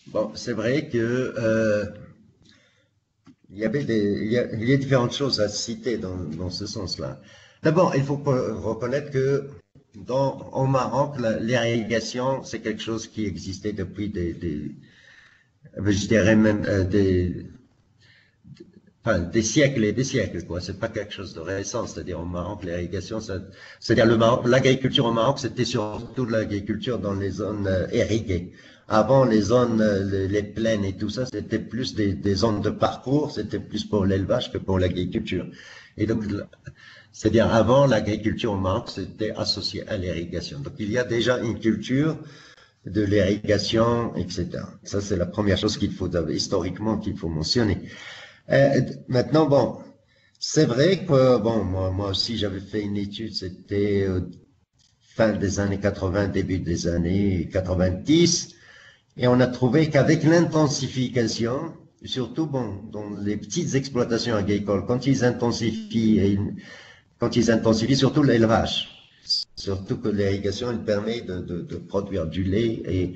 bon, c'est vrai que il y a différentes choses à citer dans ce sens-là. D'abord, il faut reconnaître que au Maroc, l'irrigation, c'est quelque chose qui existait depuis je dirais même des siècles et des siècles, quoi. C'est pas quelque chose de récent. C'est-à-dire au Maroc, l'irrigation, c'est-à-dire l'agriculture au Maroc, c'était surtout l'agriculture dans les zones irriguées. Avant, les zones, les plaines et tout ça, c'était plus des zones de parcours, c'était plus pour l'élevage que pour l'agriculture. Et donc, c'est-à-dire avant, l'agriculture au Maroc, c'était associé à l'irrigation. Donc, il y a déjà une culture de l'irrigation, etc. Ça, c'est la première chose historiquement, qu'il faut mentionner. Maintenant, bon, c'est vrai que, bon, moi aussi, j'avais fait une étude, c'était fin des années 80, début des années 90, et on a trouvé qu'avec l'intensification, surtout, bon, dans les petites exploitations agricoles, quand ils intensifient surtout l'élevage, surtout que l'irrigation, elle permet de produire du lait,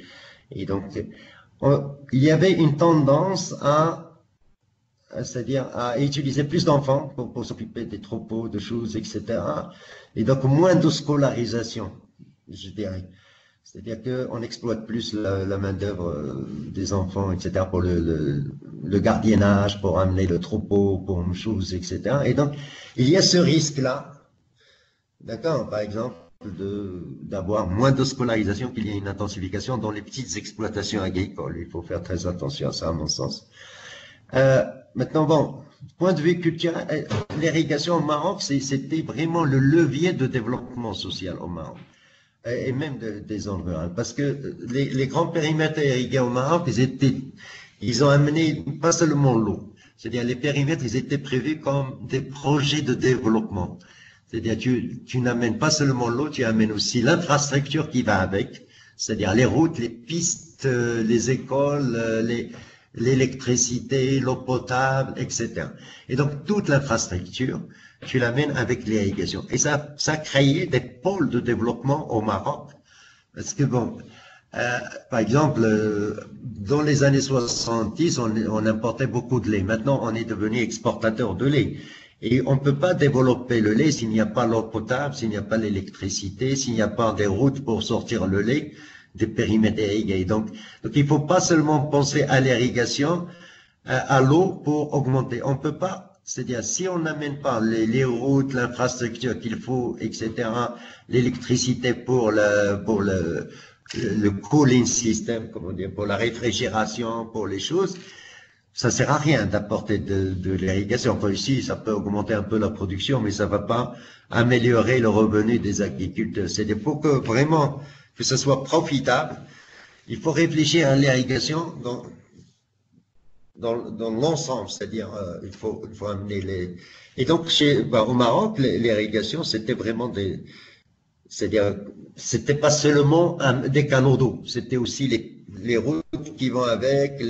et donc, il y avait une tendance c'est-à-dire à utiliser plus d'enfants pour s'occuper des troupeaux, de choses, etc. Et donc moins de scolarisation, je dirais. C'est-à-dire qu'on exploite plus la main-d'œuvre des enfants, etc., pour le gardiennage, pour amener le troupeau, pour une chose, etc. Et donc, il y a ce risque-là, d'accord, par exemple, d'avoir moins de scolarisation, qu'il y ait une intensification dans les petites exploitations agricoles. Il faut faire très attention à ça, à mon sens. Maintenant, bon, point de vue culturel, l'irrigation au Maroc, c'était vraiment le levier de développement social au Maroc, et même des zones rurales, parce que les grands périmètres irrigués au Maroc, ils ont amené pas seulement l'eau, c'est-à-dire les périmètres, ils étaient prévus comme des projets de développement. C'est-à-dire tu n'amènes pas seulement l'eau, tu amènes aussi l'infrastructure qui va avec, c'est-à-dire les routes, les pistes, les écoles, l'électricité, l'eau potable, etc. Et donc, toute l'infrastructure, tu l'amènes avec l'irrigation. Et ça a créé des pôles de développement au Maroc. Parce que bon, par exemple, dans les années 70, on importait beaucoup de lait. Maintenant, on est devenu exportateur de lait. Et on ne peut pas développer le lait s'il n'y a pas l'eau potable, s'il n'y a pas l'électricité, s'il n'y a pas des routes pour sortir le lait des périmètres irrigués. Donc, il ne faut pas seulement penser à l'irrigation, à l'eau pour augmenter. On ne peut pas, c'est-à-dire si on n'amène pas les routes, l'infrastructure qu'il faut, etc., l'électricité pour le cooling system, comment dire, pour la réfrigération, pour les choses, ça sert à rien d'apporter de l'irrigation. Enfin, ici, ça peut augmenter un peu la production, mais ça va pas améliorer le revenu des agriculteurs. C'est-à-dire, pour que vraiment que ce soit profitable, il faut réfléchir à l'irrigation dans l'ensemble, c'est-à-dire il faut amener les. Et donc au Maroc, l'irrigation c'était vraiment c'est-à-dire c'était pas seulement des canaux d'eau, c'était aussi les routes qui vont avec,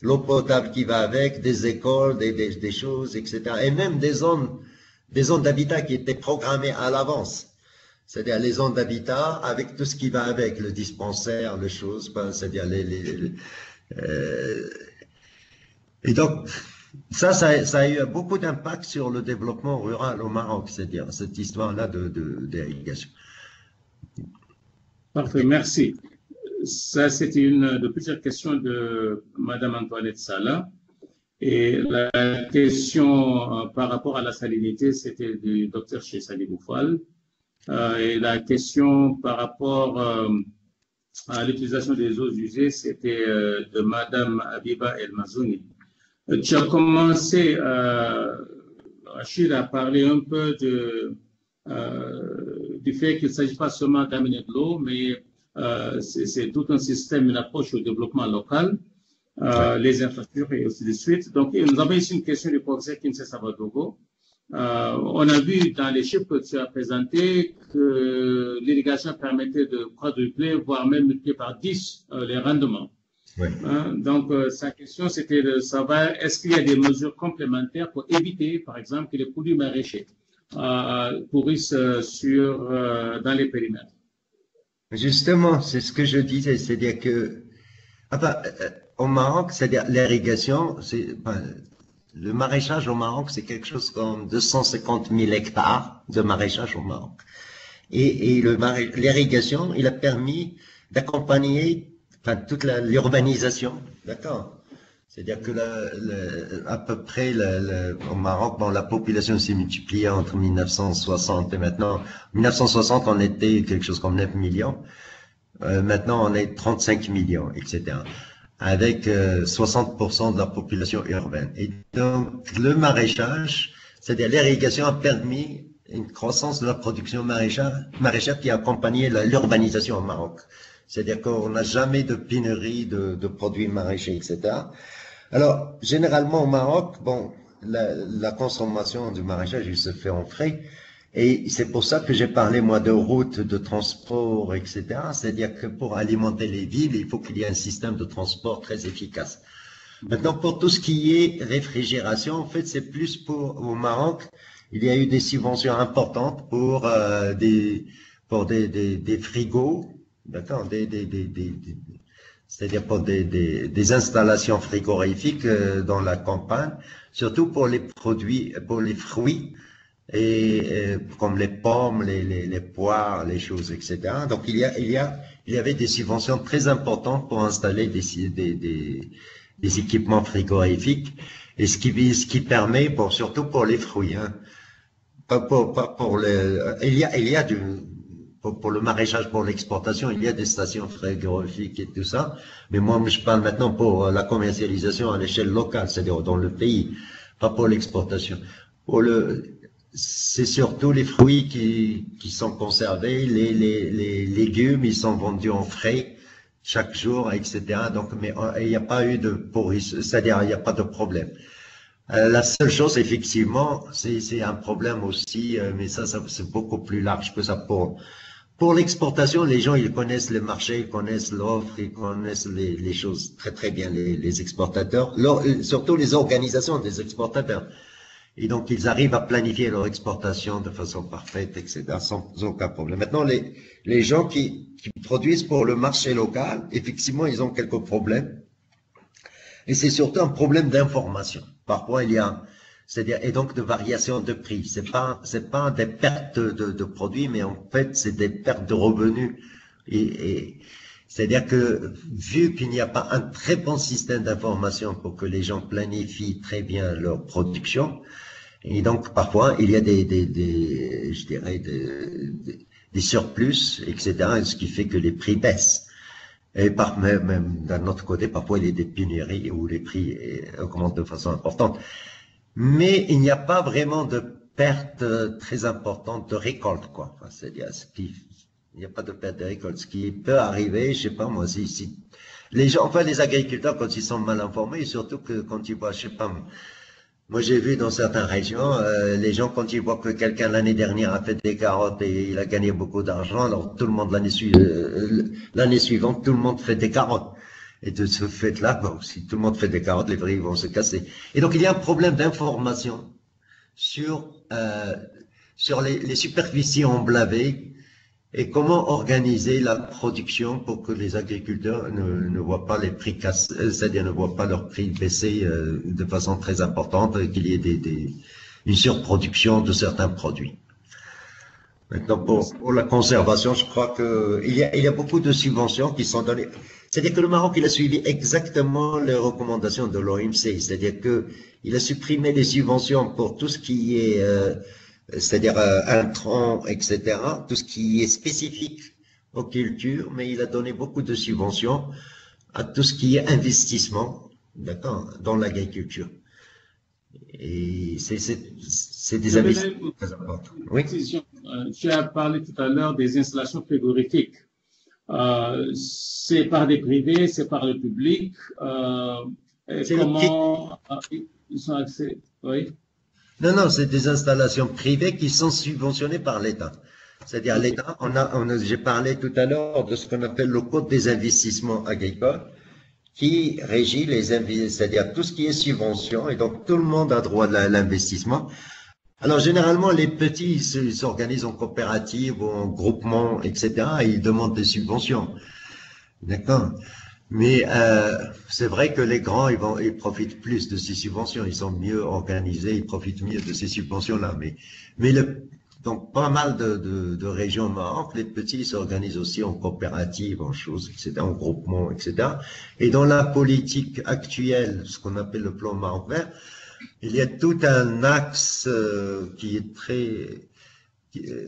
l'eau potable qui va avec, des écoles, des choses, etc. Et même des zones d'habitat qui étaient programmées à l'avance. C'est-à-dire les zones d'habitat avec tout ce qui va avec, le dispensaire, les choses, c'est-à-dire et donc, Ça a eu beaucoup d'impact sur le développement rural au Maroc, c'est-à-dire cette histoire-là d'irrigation. Parfait, merci. Ça, c'était une de plusieurs questions de Madame Antoinette Salah. Et la question par rapport à la salinité, c'était du docteur Chessali Boufal. Et la question par rapport à l'utilisation des eaux usées, c'était de Madame Abiba El Mazouni. Tu as commencé, Rachid, à parler un peu du fait qu'il ne s'agit pas seulement d'amener de l'eau, mais c'est tout un système, une approche au développement local, les infrastructures et ainsi de suite. Donc, nous avons ici une question du professeur Kinsé Savadogo. On a vu dans les chiffres que tu as présentés que l'irrigation permettait de quadrupler, voire même multiplier par 10 les rendements. Oui. Donc, sa question, c'était de savoir est-ce qu'il y a des mesures complémentaires pour éviter, par exemple, que les produits maraîchers pourrissent dans les périmètres. Justement, c'est ce que je disais, c'est-à-dire que au Maroc, c'est-à-dire l'irrigation, le maraîchage au Maroc, c'est quelque chose comme 250 000 hectares de maraîchage au Maroc. Et l'irrigation, il a permis d'accompagner toute l'urbanisation, d'accord. C'est-à-dire que à peu près au Maroc, bon, la population s'est multipliée entre 1960 et maintenant. 1960, on était quelque chose comme 9 millions. Maintenant, on est 35 millions, etc. Avec 60% de la population urbaine. Et donc, le maraîchage, c'est-à-dire l'irrigation a permis une croissance de la production maraîchère qui a accompagné l'urbanisation au Maroc. C'est-à-dire qu'on n'a jamais de pénurie de produits maraîchers, etc. Alors, généralement au Maroc, bon, la consommation du maraîchage, il se fait en frais. Et c'est pour ça que j'ai parlé, moi, de routes, de transport, etc. C'est-à-dire que pour alimenter les villes, il faut qu'il y ait un système de transport très efficace. Maintenant, pour tout ce qui est réfrigération, en fait, c'est plus au Maroc, il y a eu des subventions importantes pour des frigos, d'accord, c'est-à-dire pour des installations frigorifiques dans la campagne, surtout pour les fruits, comme les pommes, les poires, les choses, etc. Donc il y avait des subventions très importantes pour installer des équipements frigorifiques, et ce qui permet surtout pour les fruits, hein, pour le maraîchage, pour l'exportation, il y a des stations frigorifiques et tout ça. Mais moi, je parle maintenant pour la commercialisation à l'échelle locale, c'est-à-dire dans le pays, pas pour l'exportation. C'est surtout les fruits qui sont conservés, les légumes, ils sont vendus en frais chaque jour, etc. Donc, mais il n'y a pas eu de pourrissement, c'est-à-dire il n'y a pas de problème. La seule chose, effectivement, c'est un problème aussi, mais ça c'est beaucoup plus large que ça. Pour l'exportation, les gens, ils connaissent les marchés, ils connaissent l'offre, ils connaissent les choses très très bien, les exportateurs, surtout les organisations des exportateurs. Et donc, ils arrivent à planifier leur exportation de façon parfaite, etc., sans aucun problème. Maintenant, les gens qui produisent pour le marché local, effectivement, ils ont quelques problèmes. Et c'est surtout un problème d'information. Parfois, c'est-à-dire, et donc de variation de prix. C'est pas des pertes de produits, mais en fait, c'est des pertes de revenus. Et c'est-à-dire que, vu qu'il n'y a pas un très bon système d'information pour que les gens planifient très bien leur production, et donc parfois, il y a je dirais, des surplus, etc., ce qui fait que les prix baissent. Et même d'un autre côté, parfois il y a des pénuries où les prix augmentent de façon importante. Mais il n'y a pas vraiment de perte très importante de récolte, quoi. Enfin, c'est-à-dire, il n'y a pas de perte de récolte. Ce qui peut arriver, je sais pas moi, si les gens, enfin les agriculteurs, quand ils sont mal informés, surtout que quand ils voient, je sais pas, moi j'ai vu dans certaines régions, les gens quand ils voient que quelqu'un l'année dernière a fait des carottes et il a gagné beaucoup d'argent, alors tout le monde l'année suivante, tout le monde fait des carottes. Et de ce fait-là, bon, si tout le monde fait des carottes, les prix vont se casser. Et donc il y a un problème d'information sur les superficies emblavées et comment organiser la production pour que les agriculteurs ne voient pas les prix casser, c'est-à-dire ne voient pas leurs prix baisser de façon très importante et qu'il y ait une surproduction de certains produits. Maintenant, pour la conservation, je crois qu'il y a beaucoup de subventions qui sont données. C'est-à-dire que le Maroc, il a suivi exactement les recommandations de l'OMC. C'est-à-dire que il a supprimé les subventions pour tout ce qui est, c'est-à-dire intrants, etc., tout ce qui est spécifique aux cultures, mais il a donné beaucoup de subventions à tout ce qui est investissement, d'accord, dans l'agriculture. Et c'est des investissements très importants. Oui. Tu as parlé tout à l'heure des installations frigorifiques. C'est par des privés, c'est par le public. Comment ils sont accès? Oui. Non, c'est des installations privées qui sont subventionnées par l'État. C'est-à-dire l'État, j'ai parlé tout à l'heure de ce qu'on appelle le code des investissements agricoles, qui régit c'est-à-dire tout ce qui est subvention, et donc tout le monde a droit à l'investissement. Alors généralement, les petits ils s'organisent en coopérative ou en groupement, etc. Et ils demandent des subventions, d'accord. Mais c'est vrai que les grands, ils profitent plus de ces subventions, ils sont mieux organisés, ils profitent mieux de ces subventions-là. Donc pas mal de régions au Maroc, les petits s'organisent aussi en coopérative, en choses, etc., en groupement, etc. Et dans la politique actuelle, ce qu'on appelle le plan Maroc vert, il y a tout un axe qui est très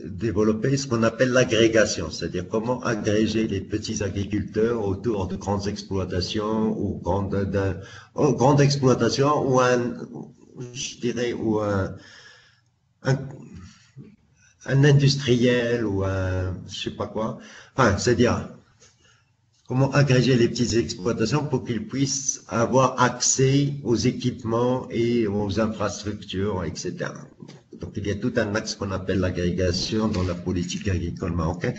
développer ce qu'on appelle l'agrégation, c'est-à-dire comment agréger les petits agriculteurs autour de grandes exploitations ou grandes exploitations ou je dirais, ou un industriel ou je sais pas quoi. Enfin, c'est-à-dire comment agréger les petites exploitations pour qu'ils puissent avoir accès aux équipements et aux infrastructures, etc. Donc, il y a tout un axe qu'on appelle l'agrégation dans la politique agricole marocaine.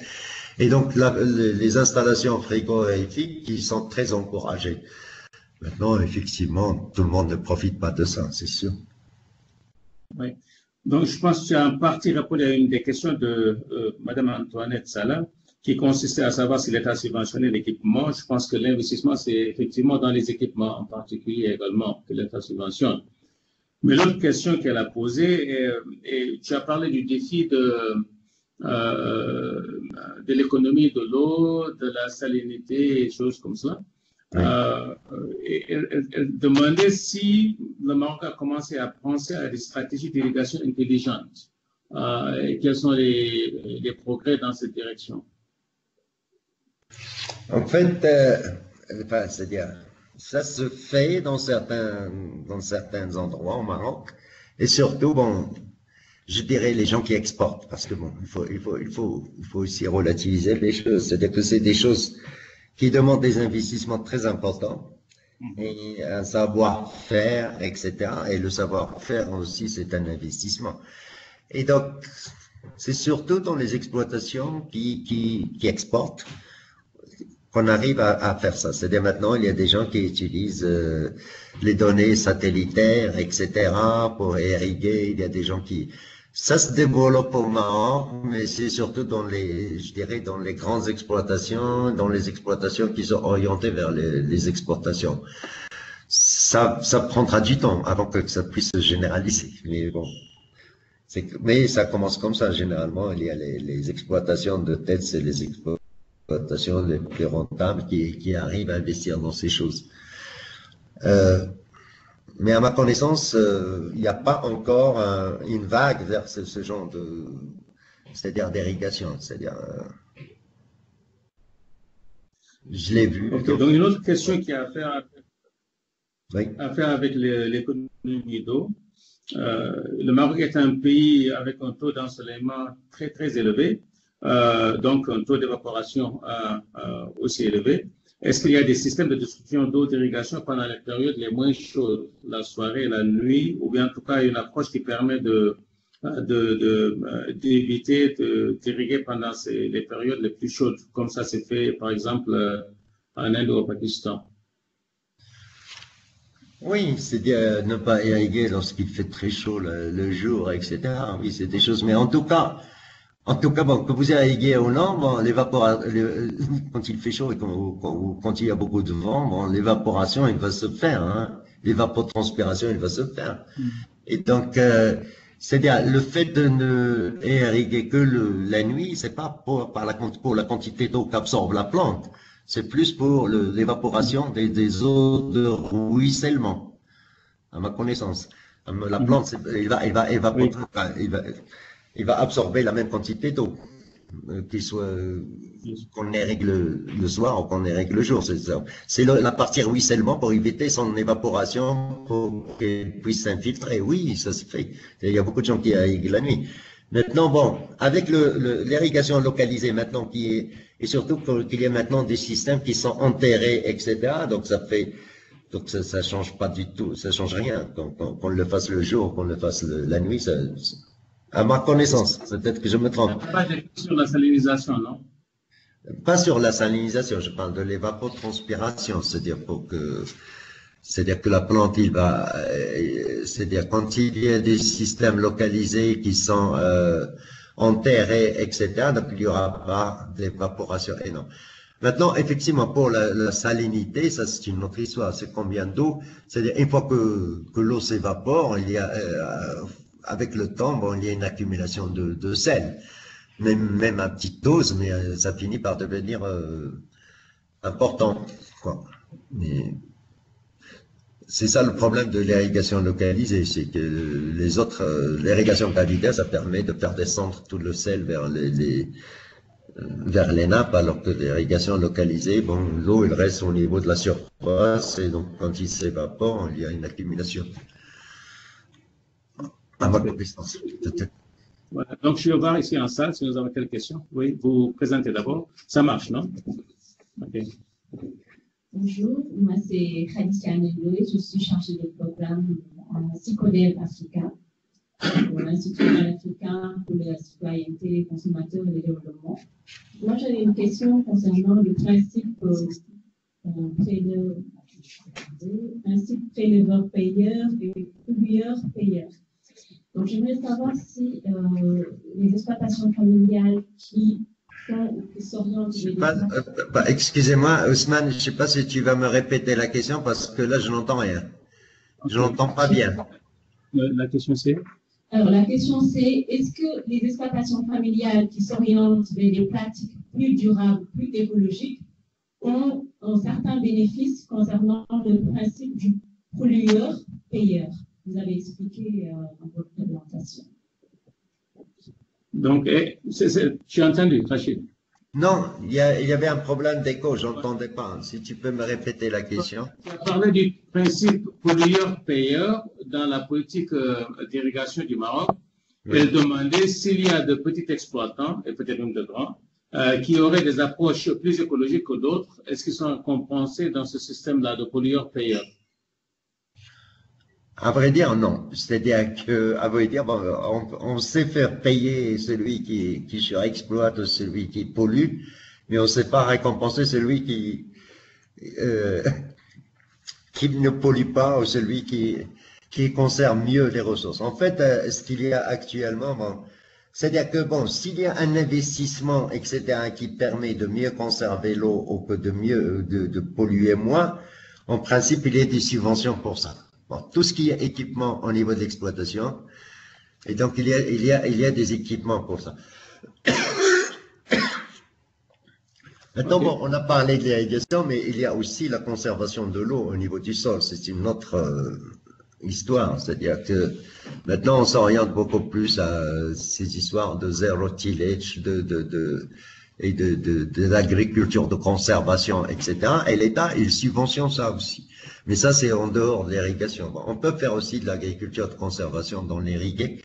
Et donc, les installations frigorifiques qui sont très encouragées. Maintenant, effectivement, tout le monde ne profite pas de ça, c'est sûr. Oui. Donc, je pense que tu as en partie répondu à une des questions de Mme Antoinette Salah, qui consistait à savoir si l'État subventionnait l'équipement. Je pense que l'investissement, c'est effectivement dans les équipements en particulier également que l'État subventionne. Mais l'autre question qu'elle a posée, et tu as parlé du défi de l'économie de l'eau, de la salinité et choses comme ça. Oui. Elle demandait si le Maroc a commencé à penser à des stratégies d'irrigation intelligentes et quels sont les progrès dans cette direction. En fait, c'est-à-dire, ça se fait dans certains endroits au Maroc, et surtout, bon, je dirais les gens qui exportent, parce que bon, il faut aussi relativiser les choses. C'est-à-dire que c'est des choses qui demandent des investissements très importants et un savoir-faire, etc. Et le savoir-faire aussi, c'est un investissement. Et donc, c'est surtout dans les exploitations qui exportent qu'on arrive à faire ça. C'est-à-dire maintenant, il y a des gens qui utilisent les données satellitaires, etc. pour irriguer. Il y a des gens qui... Ça se développe au Maroc, mais c'est surtout dans je dirais, dans les grandes exploitations, dans les exploitations qui sont orientées vers les exportations. Ça prendra du temps avant que ça puisse se généraliser. Mais bon, mais ça commence comme ça. Généralement, il y a les exploitations de tête, c'est les exploitations les plus rentables qui arrivent à investir dans ces choses. Mais à ma connaissance, il n'y a pas encore une vague vers ce genre c'est-à-dire d'irrigation, c'est-à-dire, je l'ai vu. Okay, donc une autre question qui a à faire avec l'économie d'eau. Le Maroc est un pays avec un taux d'ensoleillement très très élevé, donc un taux d'évaporation aussi élevé. Est-ce qu'il y a des systèmes de distribution d'eau d'irrigation pendant les périodes les moins chaudes, la soirée et la nuit, ou bien en tout cas une approche qui permet d'éviter d'irriguer pendant les périodes les plus chaudes, comme ça s'est fait par exemple en Inde ou au Pakistan? Oui, c'est dire ne pas irriguer lorsqu'il fait très chaud le jour, etc. Oui, c'est des choses, mais en tout cas, En tout cas, bon, que vous irriguez ou non, bon, quand il fait chaud et quand il y a beaucoup de vent, bon, l'évaporation, il va se faire, hein. L'évapotranspiration, il va se faire. Et donc, c'est-à-dire, le fait de ne irriguer que la nuit, c'est pas pour la quantité d'eau qu'absorbe la plante, c'est plus pour l'évaporation des eaux de ruissellement, à ma connaissance. La plante, Oui. il va absorber la même quantité d'eau, qu'on irrigue le soir ou qu'on irrigue le jour. C'est la partie ruissellement pour éviter son évaporation, pour qu'elle puisse s'infiltrer. Oui, ça se fait. Il y a beaucoup de gens qui irriguent la nuit. Maintenant, bon, avec l'irrigation localisée maintenant et surtout qu'il y a maintenant des systèmes qui sont enterrés, etc. Donc ça change pas du tout, ça change rien. Qu'on le fasse le jour, qu'on le fasse la nuit, à ma connaissance, peut-être que je me Il n'y a trompe. pas d'effet sur la salinisation, non? Pas sur la salinisation, je parle de l'évapotranspiration, c'est-à-dire que la plante, c'est-à-dire quand il y a des systèmes localisés qui sont enterrés, etc., donc il n'y aura pas d'évaporation énorme. Maintenant, effectivement, pour la salinité, ça c'est une autre histoire. C'est combien d'eau? C'est-à-dire une fois que l'eau s'évapore, il y a avec le temps, bon, il y a une accumulation de sel, même à petite dose, mais ça finit par devenir important, quoi. Mais c'est ça le problème de l'irrigation localisée, c'est que l'irrigation capillaire, ça permet de faire descendre tout le sel vers les nappes, alors que l'irrigation localisée, bon, l'eau, elle reste au niveau de la surface, et donc quand il s'évapore, il y a une accumulation. À ma connaissance, peut-être. Voilà. Donc, je vais voir ici en salle si nous avons quelques questions. Oui, vous présentez d'abord. Ça marche, non? OK. Bonjour, moi c'est Khadija Ndoye, je suis chargée de programme à Sicodev Africa, l'Institut africain pour la citoyenneté, les consommateurs et le développement. Moi j'avais une question concernant le principe préleveur-payeur et pollueur-payeur. Donc j'aimerais savoir si les exploitations familiales qui s'orientent excusez-moi, Ousmane, je ne sais pas si tu vas me répéter la question parce que là, je n'entends rien. Okay. Je n'entends pas bien. La question c'est? Alors, la question c'est, est-ce que les exploitations familiales qui s'orientent vers des pratiques plus durables, plus écologiques, ont certains bénéfices concernant le principe du pollueur-payeur? Vous avez expliqué dans votre présentation. Donc, tu as entendu, Rachid? Non, il y avait un problème d'écho, je n'entendais pas. Si tu peux me répéter la question. Tu as parlé du principe pollueur-payeur dans la politique d'irrigation du Maroc. Oui. Elle demandait s'il y a de petits exploitants, et peut-être même de grands, qui auraient des approches plus écologiques que d'autres. Est-ce qu'ils sont compensés dans ce système-là de pollueur-payeur? À vrai dire, non. C'est-à-dire que, à vrai dire, bon, on sait faire payer celui qui surexploite, celui qui pollue, mais on ne sait pas récompenser celui qui ne pollue pas ou celui qui conserve mieux les ressources. En fait, ce qu'il y a actuellement, bon, c'est-à-dire que, bon, s'il y a un investissement, etc., qui permet de mieux conserver l'eau ou que de polluer moins, en principe, il y a des subventions pour ça. Bon, tout ce qui est équipement au niveau de l'exploitation, et donc il y a des équipements pour ça. Maintenant, okay. Bon, on a parlé de l'irrigation, mais il y a aussi la conservation de l'eau au niveau du sol. C'est une autre histoire, c'est-à-dire que maintenant on s'oriente beaucoup plus à ces histoires de zéro tillage, et de l'agriculture de conservation, etc. Et l'État, il subventionne ça aussi. Mais ça, c'est en dehors de l'irrigation. Bon, on peut faire aussi de l'agriculture de conservation dans l'irrigué,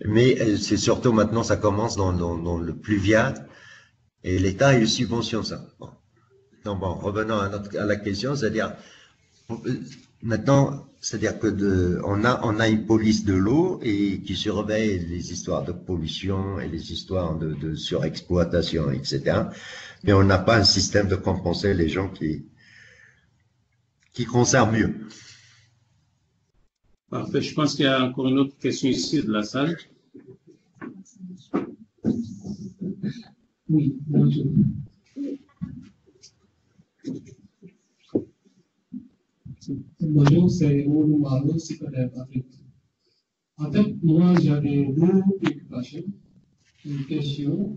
mais c'est surtout maintenant, ça commence dans le pluvial, et l'État, il subventionne ça. Bon. Donc, bon, revenons à la question, c'est-à-dire, maintenant, c'est-à-dire que on a une police de l'eau et qui surveille les histoires de pollution et les histoires de surexploitation, etc. Mais on n'a pas un système de compenser les gens qui conservent mieux. Parfait. Je pense qu'il y a encore une autre question ici de la salle. Oui, bonjour. Bonjour, c'est Oulu Malo, secrétaire d'Afrique. En fait, moi, j'avais deux préoccupations, une question.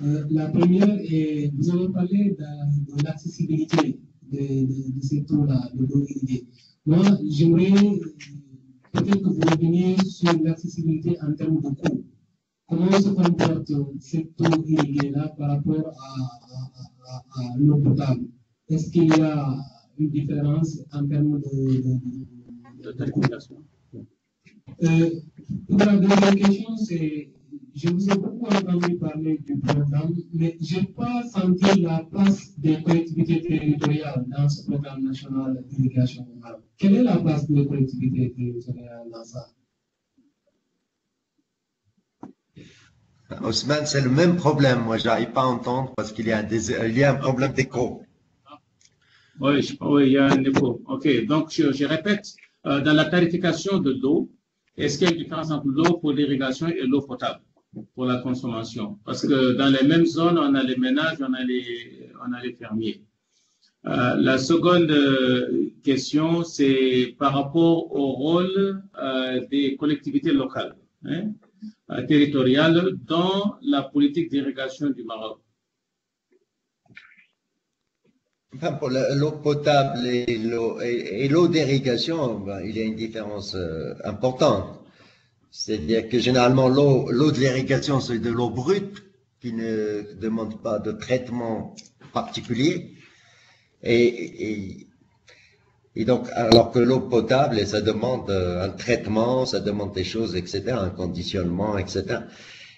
La première est, vous avez parlé de l'accessibilité de ces taux-là, de l'eau irriguée. Moi, j'aimerais peut-être que vous reveniez sur l'accessibilité en termes de coût. Comment se comporte cette eau irriguée-là par rapport à l'eau potable? Est-ce qu'il y a une différence en termes de tarification? Pour la deuxième question, c'est, je vous ai beaucoup entendu parler du programme, mais je n'ai pas senti la place des collectivités territoriales dans ce programme national d'irrigation. Quelle est la place des collectivités territoriales dans ça? Ousmane, c'est le même problème. Moi, je n'arrive pas à entendre parce qu'il y a un problème d'écho. Oui, il y a un écho. OK, donc je répète, dans la tarification de l'eau, est-ce qu'il y a une différence entre l'eau pour l'irrigation et l'eau potable pour la consommation? Parce que dans les mêmes zones, on a les ménages, on a les fermiers. La seconde question, c'est par rapport au rôle des collectivités locales, territoriales dans la politique d'irrigation du Maroc. Enfin, pour l'eau potable et l'eau d'irrigation, ben, il y a une différence importante. C'est-à-dire que généralement, l'eau de l'irrigation, c'est de l'eau brute qui ne demande pas de traitement particulier. Et donc, alors que l'eau potable, ça demande un traitement, ça demande des choses, etc., un conditionnement, etc.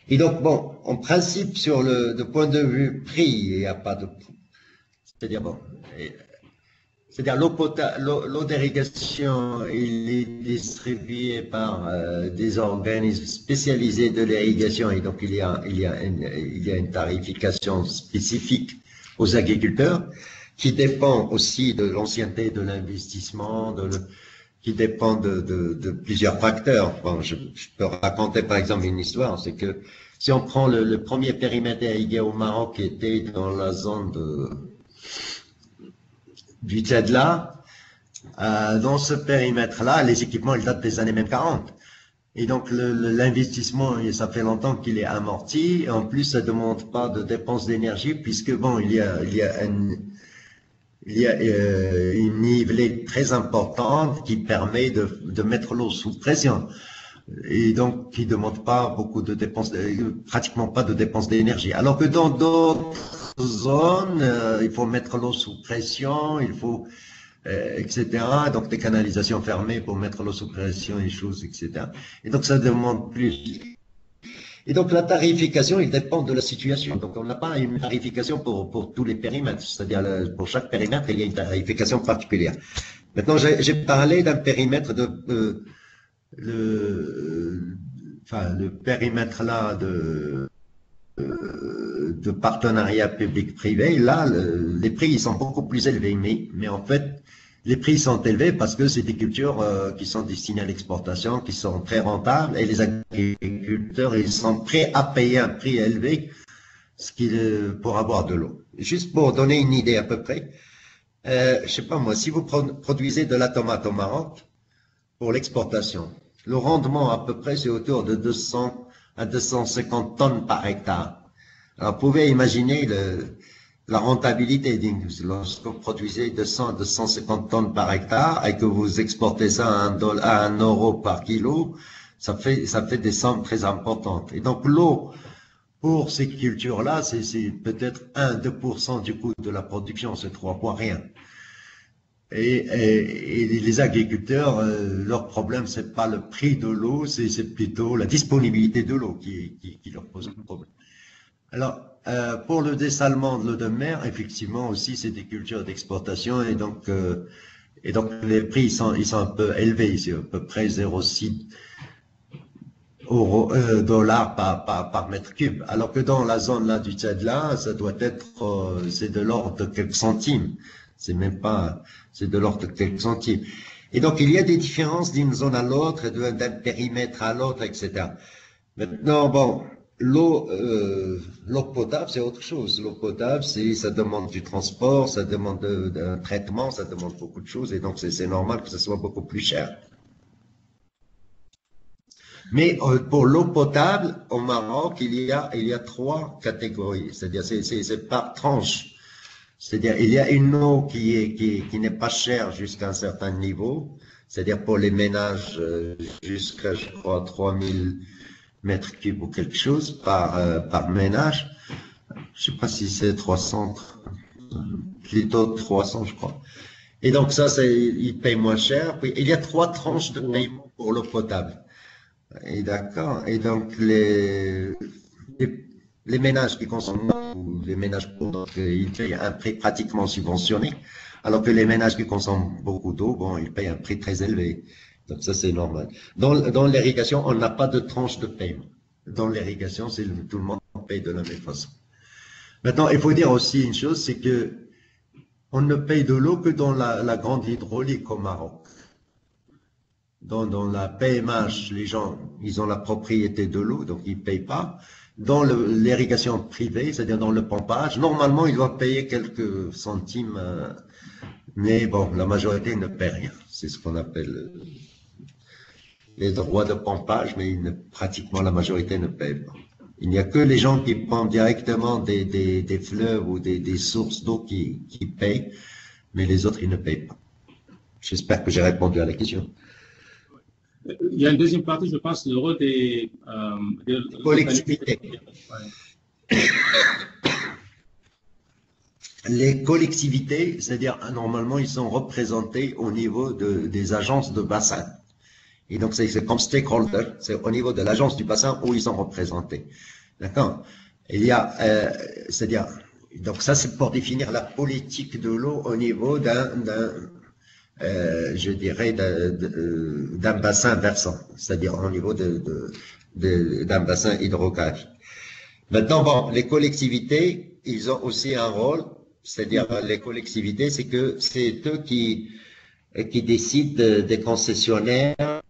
Et donc, bon, en principe, de point de vue prix, il n'y a pas de... C'est-à-dire, bon, l'eau d'irrigation, il est distribué par des organismes spécialisés de l'irrigation, et donc il y a une tarification spécifique aux agriculteurs, qui dépend aussi de l'ancienneté de l'investissement, qui dépend de plusieurs facteurs. Bon, je peux raconter par exemple une histoire, c'est que si on prend le premier périmètre irrigué au Maroc, qui était dans la zone du Tchadla, dans ce périmètre-là, les équipements, ils datent des années même 40. Et donc, l'investissement, ça fait longtemps qu'il est amorti. Et en plus, ça ne demande pas de dépenses d'énergie, puisque bon, il y a une nivelée très importante qui permet de mettre l'eau sous pression. Et donc, qui ne demande pas beaucoup de dépenses, pratiquement pas de dépenses d'énergie. Alors que dans d'autres zones, il faut mettre l'eau sous pression, il faut, etc. Donc, des canalisations fermées pour mettre l'eau sous pression et choses, etc. Et donc, ça demande plus. Et donc, la tarification, il dépend de la situation. Donc, on n'a pas une tarification pour tous les périmètres. C'est-à-dire, pour chaque périmètre, il y a une tarification particulière. Maintenant, j'ai parlé d'un périmètre le périmètre là de partenariat public-privé, là, les prix ils sont beaucoup plus élevés, mais en fait, les prix sont élevés parce que c'est des cultures qui sont destinées à l'exportation, qui sont très rentables, et les agriculteurs, ils sont prêts à payer un prix élevé pour avoir de l'eau. Juste pour donner une idée à peu près, je sais pas moi, si vous produisez de la tomate au Maroc pour l'exportation, le rendement à peu près c'est autour de 200 à 250 tonnes par hectare. Alors vous pouvez imaginer la rentabilité lorsque vous produisez 200 à 250 tonnes par hectare et que vous exportez ça à 1 euro par kilo, ça fait des sommes très importantes. Et donc l'eau pour ces cultures-là, c'est peut-être 1-2% du coût de la production, c'est 3 fois rien. Et les agriculteurs, leur problème, c'est pas le prix de l'eau, c'est plutôt la disponibilité de l'eau qui leur pose un problème. Alors, pour le dessalement de l'eau de mer, effectivement aussi, c'est des cultures d'exportation et donc les prix ils sont un peu élevés, c'est à peu près 0,6 dollars par mètre cube. Alors que dans la zone là du Tchad-là, ça doit être, c'est de l'ordre de quelques centimes. C'est même pas, c'est de l'ordre de quelques centimes. Et donc, il y a des différences d'une zone à l'autre, d'un périmètre à l'autre, etc. Maintenant, bon, l'eau potable, c'est autre chose. L'eau potable, ça demande du transport, ça demande un traitement, ça demande beaucoup de choses, et donc c'est normal que ce soit beaucoup plus cher. Mais pour l'eau potable, au Maroc, il y a 3 catégories, c'est-à-dire c'est par tranche. C'est-à-dire il y a une eau qui n'est pas chère jusqu'à un certain niveau, c'est-à-dire pour les ménages jusqu'à, je crois, 3000 mètres cubes ou quelque chose par ménage. Je sais pas si c'est 300, plutôt 300, je crois. Et donc ça, ils payent moins cher. Puis il y a 3 tranches de paiement pour l'eau potable. Et d'accord. Et donc les ménages qui consomment, ou les ménages pauvres, ils payent un prix pratiquement subventionné, alors que les ménages qui consomment beaucoup d'eau, bon, ils payent un prix très élevé. Donc ça, c'est normal. Dans l'irrigation, on n'a pas de tranche de paiement. Dans l'irrigation, tout le monde paye de la même façon. Maintenant, il faut dire aussi une chose, c'est que on ne paye de l'eau que dans la grande hydraulique au Maroc. Dans la PMH, les gens, ils ont la propriété de l'eau, donc ils ne payent pas. Dans l'irrigation privée, c'est-à-dire dans le pompage, normalement, ils doivent payer quelques centimes, mais bon, la majorité ne paie rien. C'est ce qu'on appelle les droits de pompage, mais pratiquement la majorité ne paie pas. Il n'y a que les gens qui pompent directement des fleuves ou des sources d'eau qui payent, mais les autres, ils ne payent pas. J'espère que j'ai répondu à la question. Il y a une deuxième partie, je pense, le rôle des collectivités. Ouais. Les collectivités, c'est-à-dire normalement, ils sont représentés au niveau des agences de bassin. Et donc, c'est comme stakeholder, c'est au niveau de l'agence du bassin où ils sont représentés. D'accord? Il y a, c'est-à-dire, donc ça, c'est pour définir la politique de l'eau au niveau je dirais, d'un bassin versant, c'est-à-dire au niveau d'un bassin hydrographique. Maintenant, bon, les collectivités, ils ont aussi un rôle, c'est-à-dire les collectivités, c'est eux qui décident des concessionnaires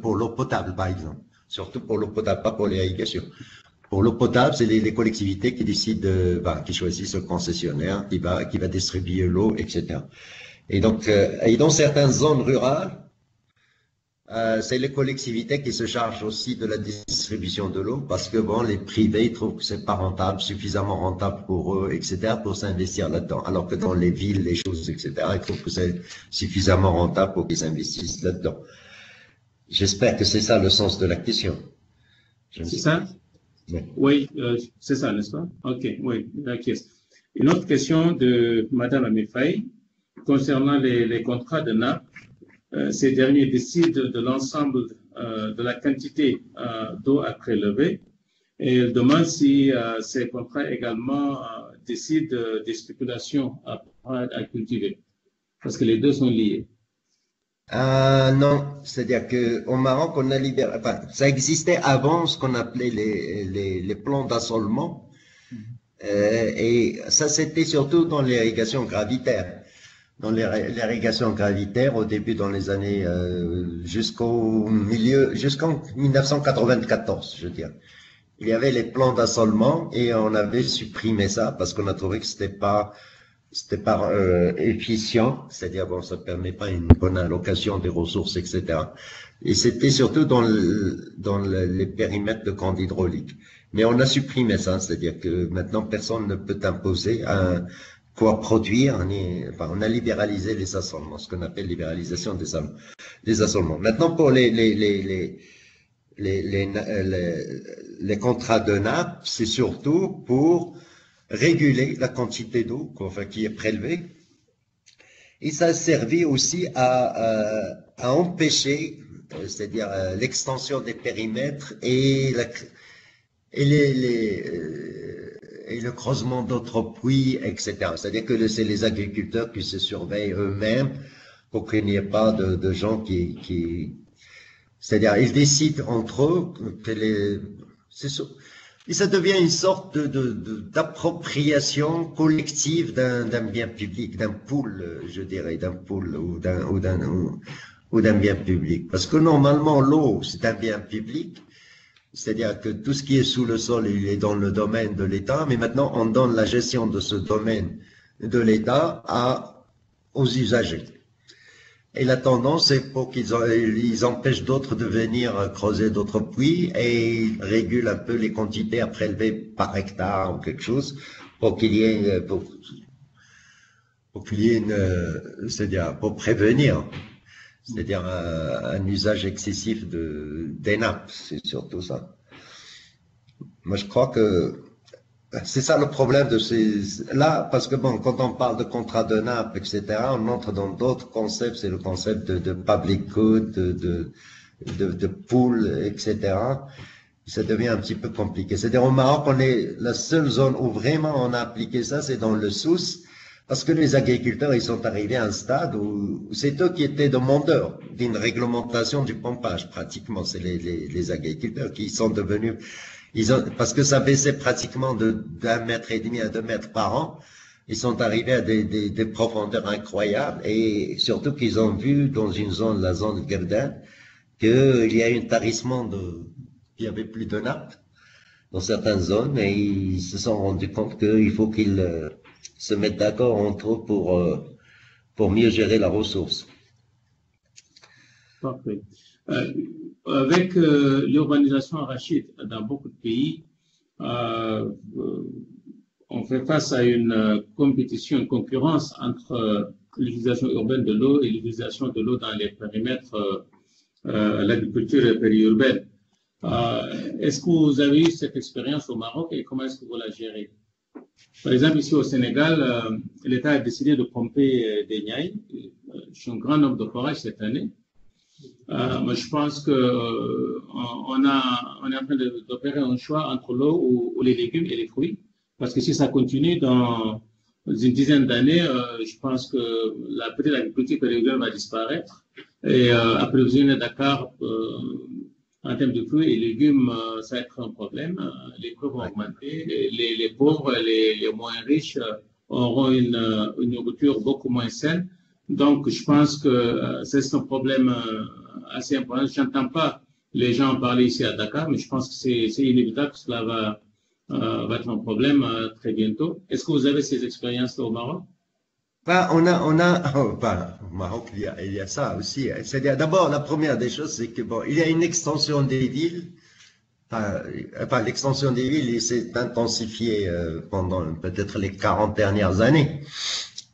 pour l'eau potable, par exemple. Surtout pour l'eau potable, pas pour l'irrigation. Pour l'eau potable, c'est les collectivités qui décident, qui choisissent le concessionnaire, qui va distribuer l'eau, etc. Et donc, et dans certaines zones rurales, c'est les collectivités qui se chargent aussi de la distribution de l'eau, parce que bon, les privés trouvent que c'est pas rentable, suffisamment rentable pour eux, etc., pour s'investir là-dedans. Alors que dans les villes, les choses, etc., ils trouvent que c'est suffisamment rentable pour qu'ils s'investissent là-dedans. J'espère que c'est ça le sens de la question. C'est ça? Oui, c'est ça, n'est-ce pas? Ok, oui, d'accord. Une autre question de Madame Amefaï concernant les contrats de nappe. Ces derniers décident de l'ensemble de la quantité d'eau à prélever et elle demande si ces contrats également décident des spéculations à cultiver, parce que les deux sont liés. Non, c'est-à-dire qu'au Maroc, on a libéré, enfin, ça existait avant ce qu'on appelait les plans d'assolement, et ça c'était surtout dans l'irrigation gravitaire. Dans l'irrigation gravitaire, au début dans les années jusqu'en 1994, je veux dire. Il y avait les plans d'assolement et on avait supprimé ça parce qu'on a trouvé que c'était pas efficient, c'est-à-dire bon, ça permet pas une bonne allocation des ressources, etc. Et c'était surtout dans les périmètres de grande hydraulique. Mais on a supprimé ça, c'est-à-dire que maintenant personne ne peut imposer quoi produire, enfin, on a libéralisé les assolements, ce qu'on appelle libéralisation des assolements. Maintenant, pour les contrats de nappe, c'est surtout pour réguler la quantité d'eau qui est prélevée. Et ça a servi aussi à empêcher, c'est-à-dire l'extension des périmètres et le creusement d'autres puits, etc. C'est-à-dire que c'est les agriculteurs qui se surveillent eux-mêmes pour qu'il n'y ait pas de gens c'est-à-dire ils décident entre eux et ça devient une sorte d'appropriation collective d'un bien public, d'un pool, je dirais, d'un pool ou d'un bien public. Parce que normalement l'eau c'est un bien public, C'est-à-dire que tout ce qui est sous le sol, il est dans le domaine de l'État, mais maintenant on donne la gestion de ce domaine de l'État aux usagers. Et la tendance, c'est pour ils empêchent d'autres de venir creuser d'autres puits et ils régulent un peu les quantités à prélever par hectare ou quelque chose pour qu'il y ait, c'est-à-dire pour prévenir, c'est-à-dire un usage excessif des nappes, c'est surtout ça. Moi, je crois que c'est ça le problème de là, parce que bon, quand on parle de contrat de nappe, etc., on entre dans d'autres concepts, c'est le concept de public good, de pool, etc. Ça devient un petit peu compliqué. C'est-à-dire au Maroc, on est la seule zone où vraiment on a appliqué ça, c'est dans le Souss, parce que les agriculteurs, ils sont arrivés à un stade où c'est eux qui étaient demandeurs d'une réglementation du pompage, pratiquement. C'est les agriculteurs qui sont devenus, parce que ça baissait pratiquement d'1,5 mètre à 2 mètres par an. Ils sont arrivés à des profondeurs incroyables et surtout qu'ils ont vu dans une zone, la zone Gerdin, qu'il y a un tarissement qu'il n'y avait plus de nappe dans certaines zones et ils se sont rendus compte qu'il faut qu'ils se mettent d'accord entre eux pour mieux gérer la ressource. Parfait. Avec l'urbanisation arachide dans beaucoup de pays, on fait face à une compétition, une concurrence entre l'utilisation urbaine de l'eau et l'utilisation de l'eau dans les périmètres, l'agriculture périurbaine. Est-ce que vous avez eu cette expérience au Maroc et comment est-ce que vous la gérez? Par exemple, ici au Sénégal, l'État a décidé de pomper des Niayes sur un grand nombre de forages cette année. Moi, je pense qu'on est en train d'opérer un choix entre l'eau ou les légumes et les fruits. Parce que si ça continue dans une dizaine d'années, je pense que la petite agriculture périurbaine va disparaître. Et approvisionner Dakar en termes de fruits et légumes, ça va être un problème. Les prix vont augmenter. Les pauvres, les moins riches auront une nourriture beaucoup moins saine. Donc, je pense que c'est un problème assez important. Je n'entends pas les gens en parler ici à Dakar, mais je pense que c'est inévitable que cela va être un problème très bientôt. Est-ce que vous avez ces expériences-là au Maroc? Au Maroc, il y a ça aussi. C'est-à-dire, d'abord, la première des choses, c'est que bon, il y a une extension des villes. L'extension des villes s'est intensifiée pendant peut-être les 40 dernières années.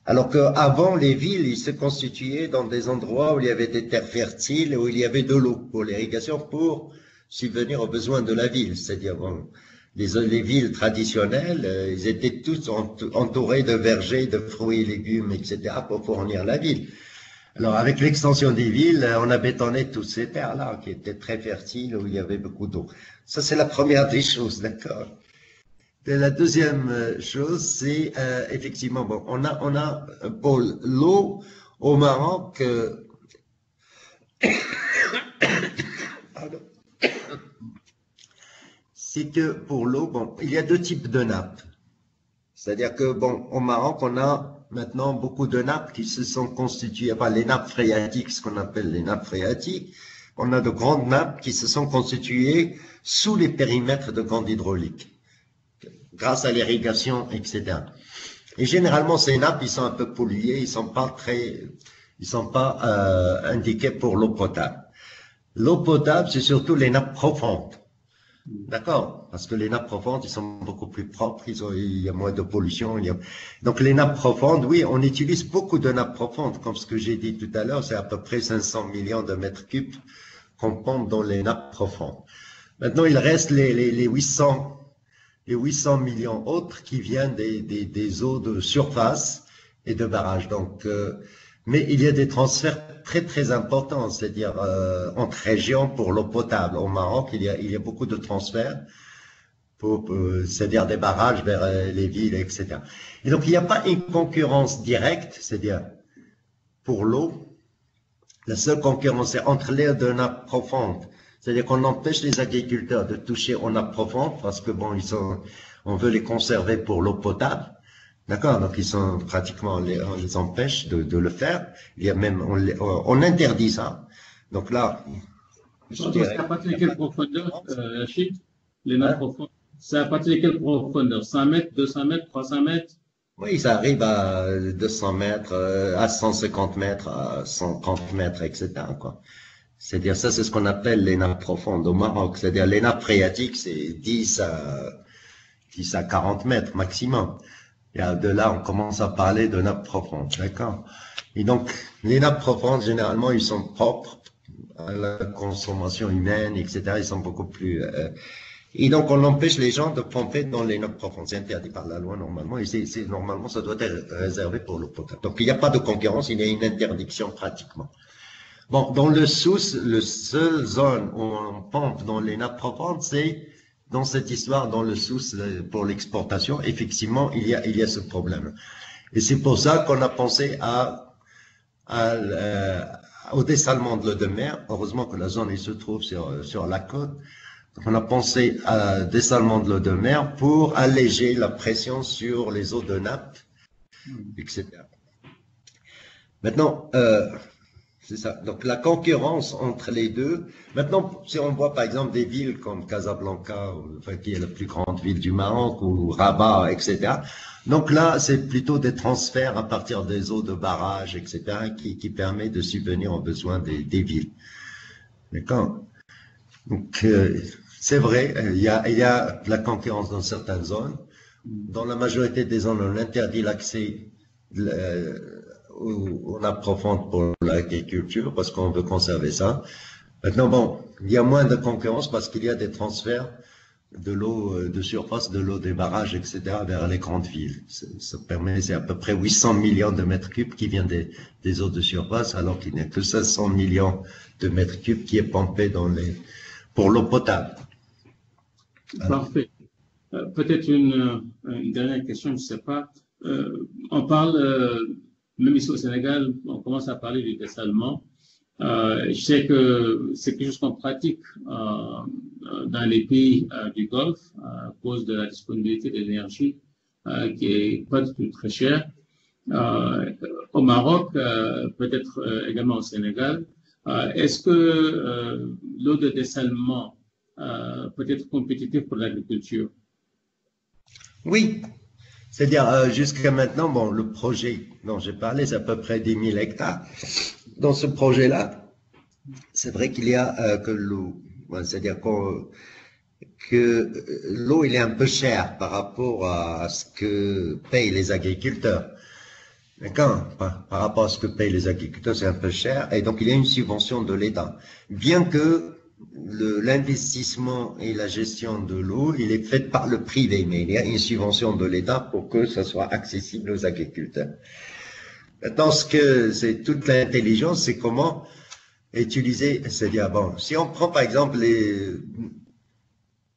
Alors qu'avant, les villes, ils se constituaient dans des endroits où il y avait des terres fertiles, où il y avait de l'eau pour l'irrigation, pour subvenir aux besoins de la ville. C'est-à-dire, bon, les villes traditionnelles, ils étaient tous entourés de vergers, de fruits et légumes, etc., pour fournir la ville. Alors, avec l'extension des villes, on a bétonné toutes ces terres-là, qui étaient très fertiles, où il y avait beaucoup d'eau. Ça, c'est la première des choses, d'accord? Et la deuxième chose, c'est effectivement, bon, on a pour l'eau au Maroc, c'est que pour l'eau, bon, il y a deux types de nappes. C'est-à-dire que, bon, au Maroc, on a maintenant beaucoup de nappes qui se sont constituées, enfin, les nappes phréatiques, ce qu'on appelle les nappes phréatiques. On a de grandes nappes qui se sont constituées sous les périmètres de grandes hydrauliques, grâce à l'irrigation, etc. Et généralement, ces nappes, ils sont un peu polluées, ils sont pas indiqués pour l'eau potable. L'eau potable, c'est surtout les nappes profondes. D'accord? Parce que les nappes profondes, ils sont beaucoup plus propres, il y a moins de pollution. Donc les nappes profondes, oui, on utilise beaucoup de nappes profondes, comme ce que j'ai dit tout à l'heure, c'est à peu près 500 millions de mètres cubes qu'on pompe dans les nappes profondes. Maintenant, il reste les 800 millions autres qui viennent des eaux de surface et de barrages. Donc, mais il y a des transferts très très importants, c'est-à-dire entre régions pour l'eau potable. Au Maroc, il y a beaucoup de transferts, c'est-à-dire des barrages vers les villes, etc. Et donc, il n'y a pas une concurrence directe, c'est-à-dire pour l'eau. La seule concurrence est entre les deux nappes profondes. C'est-à-dire qu'on empêche les agriculteurs de toucher aux nappes profondes parce que bon, on veut les conserver pour l'eau potable. D'accord? Donc, on les empêche de le faire. Il y a même, on interdit ça. Donc là, C'est à partir de quelle profondeur, Rachid, les nappes profondes? C'est à partir de quelle profondeur? 100 mètres, 200 mètres, 300 mètres? Oui, ça arrive à 200 mètres, à 150 mètres, à 130 mètres, etc., quoi. C'est-à-dire, ça, c'est ce qu'on appelle les nappes profondes au Maroc. C'est-à-dire, les nappes phréatiques, c'est 10 à 40 mètres maximum. Et de là, on commence à parler de nappes profondes, d'accord? Et donc, les nappes profondes, généralement, ils sont propres à la consommation humaine, etc. Ils sont beaucoup plus... Et donc, on empêche les gens de pomper dans les nappes profondes. C'est interdit par la loi, normalement. Et normalement, ça doit être réservé pour l'eau potable. Donc, il n'y a pas de concurrence, il y a une interdiction pratiquement. Bon, dans le Souss, le seul zone où on pompe dans les nappes profondes, c'est dans cette histoire, dans le Souss, pour l'exportation. Effectivement, il y a ce problème. Et c'est pour ça qu'on a pensé au dessalement de l'eau de mer. Heureusement que la zone, elle se trouve sur la côte. Donc, on a pensé à dessalement de l'eau de mer pour alléger la pression sur les eaux de nappe, etc. Maintenant, c'est ça. Donc, la concurrence entre les deux. Maintenant, si on voit par exemple des villes comme Casablanca, qui est la plus grande ville du Maroc, ou Rabat, etc. Donc là, c'est plutôt des transferts à partir des eaux de barrage, etc., qui permet de subvenir aux besoins des villes. D'accord? Donc, c'est vrai, il y a de la concurrence dans certaines zones. Dans la majorité des zones, on interdit l'accès on approfond pour l'agriculture parce qu'on veut conserver ça. Maintenant, bon, il y a moins de concurrence parce qu'il y a des transferts de l'eau de surface, de l'eau des barrages, etc. vers les grandes villes. Ça permet, c'est à peu près 800 millions de mètres cubes qui viennent des eaux de surface, alors qu'il n'y a que 500 millions de mètres cubes qui est pompé pour l'eau potable. Parfait. Peut-être une dernière question, je ne sais pas. On parle, même ici au Sénégal, on commence à parler du dessalement. Je sais que c'est quelque chose qu'on pratique dans les pays du Golfe à cause de la disponibilité de l'énergie qui est pas du tout très chère. Au Maroc, peut-être également au Sénégal. Est-ce que l'eau de dessalement peut être compétitive pour l'agriculture? Oui. C'est-à-dire, jusqu'à maintenant, bon, le projet dont j'ai parlé, c'est à peu près 10 000 hectares. Dans ce projet-là, c'est vrai qu'il y a que l'eau, c'est-à-dire que l'eau, il est un peu chère par rapport à ce que payent les agriculteurs. D'accord? Par rapport à ce que payent les agriculteurs, c'est un peu cher. Et donc, il y a une subvention de l'État. Bien que l'investissement et la gestion de l'eau, il est fait par le privé, mais il y a une subvention de l'État pour que ça soit accessible aux agriculteurs. Maintenant, c'est toute l'intelligence, c'est comment utiliser, c'est-à-dire, bon, si on prend par exemple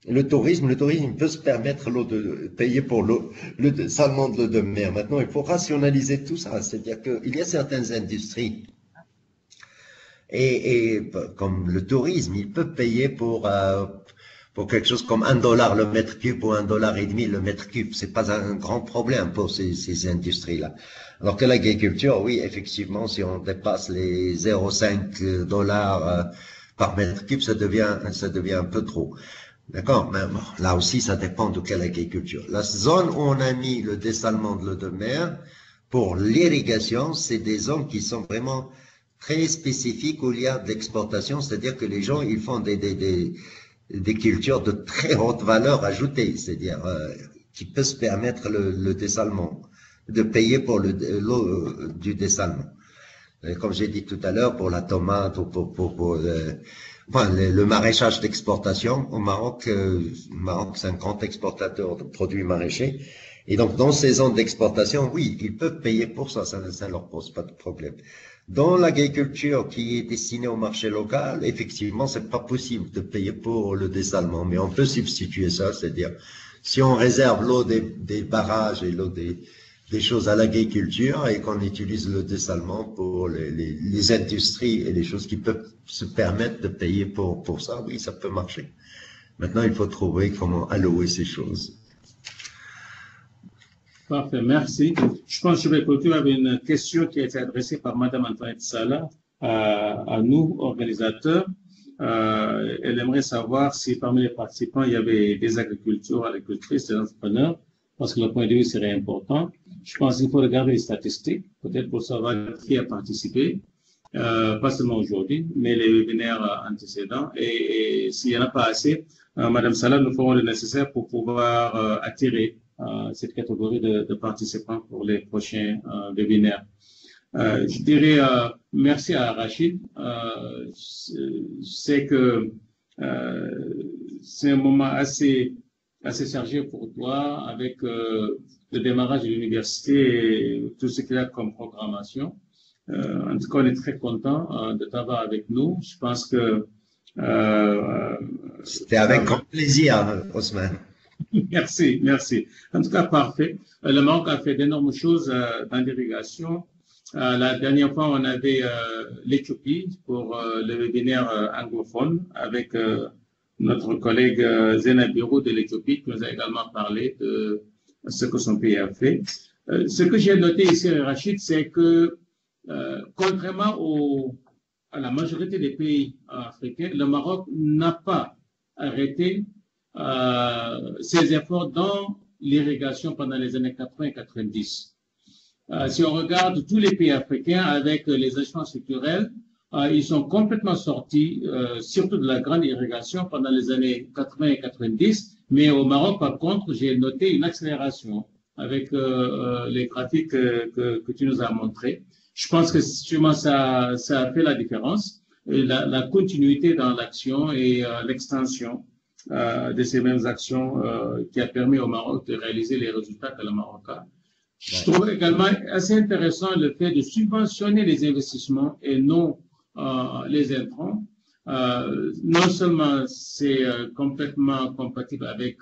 le tourisme peut se permettre de payer pour le dessalement de l'eau de mer. Maintenant, il faut rationaliser tout ça, c'est-à-dire qu'il y a certaines industries et comme le tourisme, il peut payer pour quelque chose comme $1 le mètre cube ou $1,50 le mètre cube. C'est pas un grand problème pour ces industries-là. Alors que l'agriculture, oui, effectivement, si on dépasse les 0,5 $ par mètre cube, ça devient un peu trop. D'accord? Mais bon, là aussi, ça dépend de quelle agriculture. La zone où on a mis le dessalement de l'eau de mer pour l'irrigation, c'est des zones qui sont vraiment très spécifiques où il y a de l'exportation, c'est-à-dire que les gens, ils font des cultures de très haute valeur ajoutée, c'est-à-dire qui peut se permettre le dessalement, de payer pour l'eau du dessalement. Comme j'ai dit tout à l'heure, pour la tomate ou pour le maraîchage d'exportation au Maroc, c'est un grand exportateur de produits maraîchers. Et donc, dans ces zones d'exportation, oui, ils peuvent payer pour ça, ça leur pose pas de problème. Dans l'agriculture qui est destinée au marché local, effectivement, c'est pas possible de payer pour le dessalement, mais on peut substituer ça, c'est-à-dire, si on réserve l'eau des barrages et l'eau des choses à l'agriculture et qu'on utilise le dessalement pour les industries et les choses qui peuvent se permettre de payer pour ça, oui, ça peut marcher. Maintenant, il faut trouver comment allouer ces choses. Parfait, merci. Je pense que je vais continuer avec une question qui a été adressée par Madame Antoinette Salah à nous, organisateurs. Elle aimerait savoir si parmi les participants, il y avait des agricultrices, des entrepreneurs, parce que le point de vue serait important. Je pense qu'il faut regarder les statistiques, peut-être pour savoir qui a participé, pas seulement aujourd'hui, mais les webinaires antécédents. Et s'il n'y en a pas assez, Madame Salah, nous ferons le nécessaire pour pouvoir attirer cette catégorie de participants pour les prochains webinaires. Je dirais merci à Rachid. Je sais que c'est un moment assez chargé pour toi avec le démarrage de l'université et tout ce qu'il y a comme programmation. En tout cas, on est très content de t'avoir avec nous. Je pense que c'était avec grand plaisir, Ousmane. Merci, merci. En tout cas, parfait. Le Maroc a fait d'énormes choses dans l'irrigation. La dernière fois, on avait l'Éthiopie pour le webinaire anglophone avec notre collègue Zena Biro de l'Éthiopie qui nous a également parlé de ce que son pays a fait. Ce que j'ai noté ici, Rachid, c'est que contrairement à la majorité des pays africains, le Maroc n'a pas arrêté ses efforts dans l'irrigation pendant les années 80 et 90. Si on regarde tous les pays africains avec les échanges structurels, ils sont complètement sortis, surtout de la grande irrigation pendant les années 80 et 90. Mais au Maroc, par contre, j'ai noté une accélération avec les graphiques que tu nous as montrés. Je pense que sûrement ça a fait la différence, et la continuité dans l'action et l'extension de ces mêmes actions qui a permis au Maroc de réaliser les résultats que le Maroc a. Je trouve également assez intéressant le fait de subventionner les investissements et non les intrants. Non seulement c'est complètement compatible avec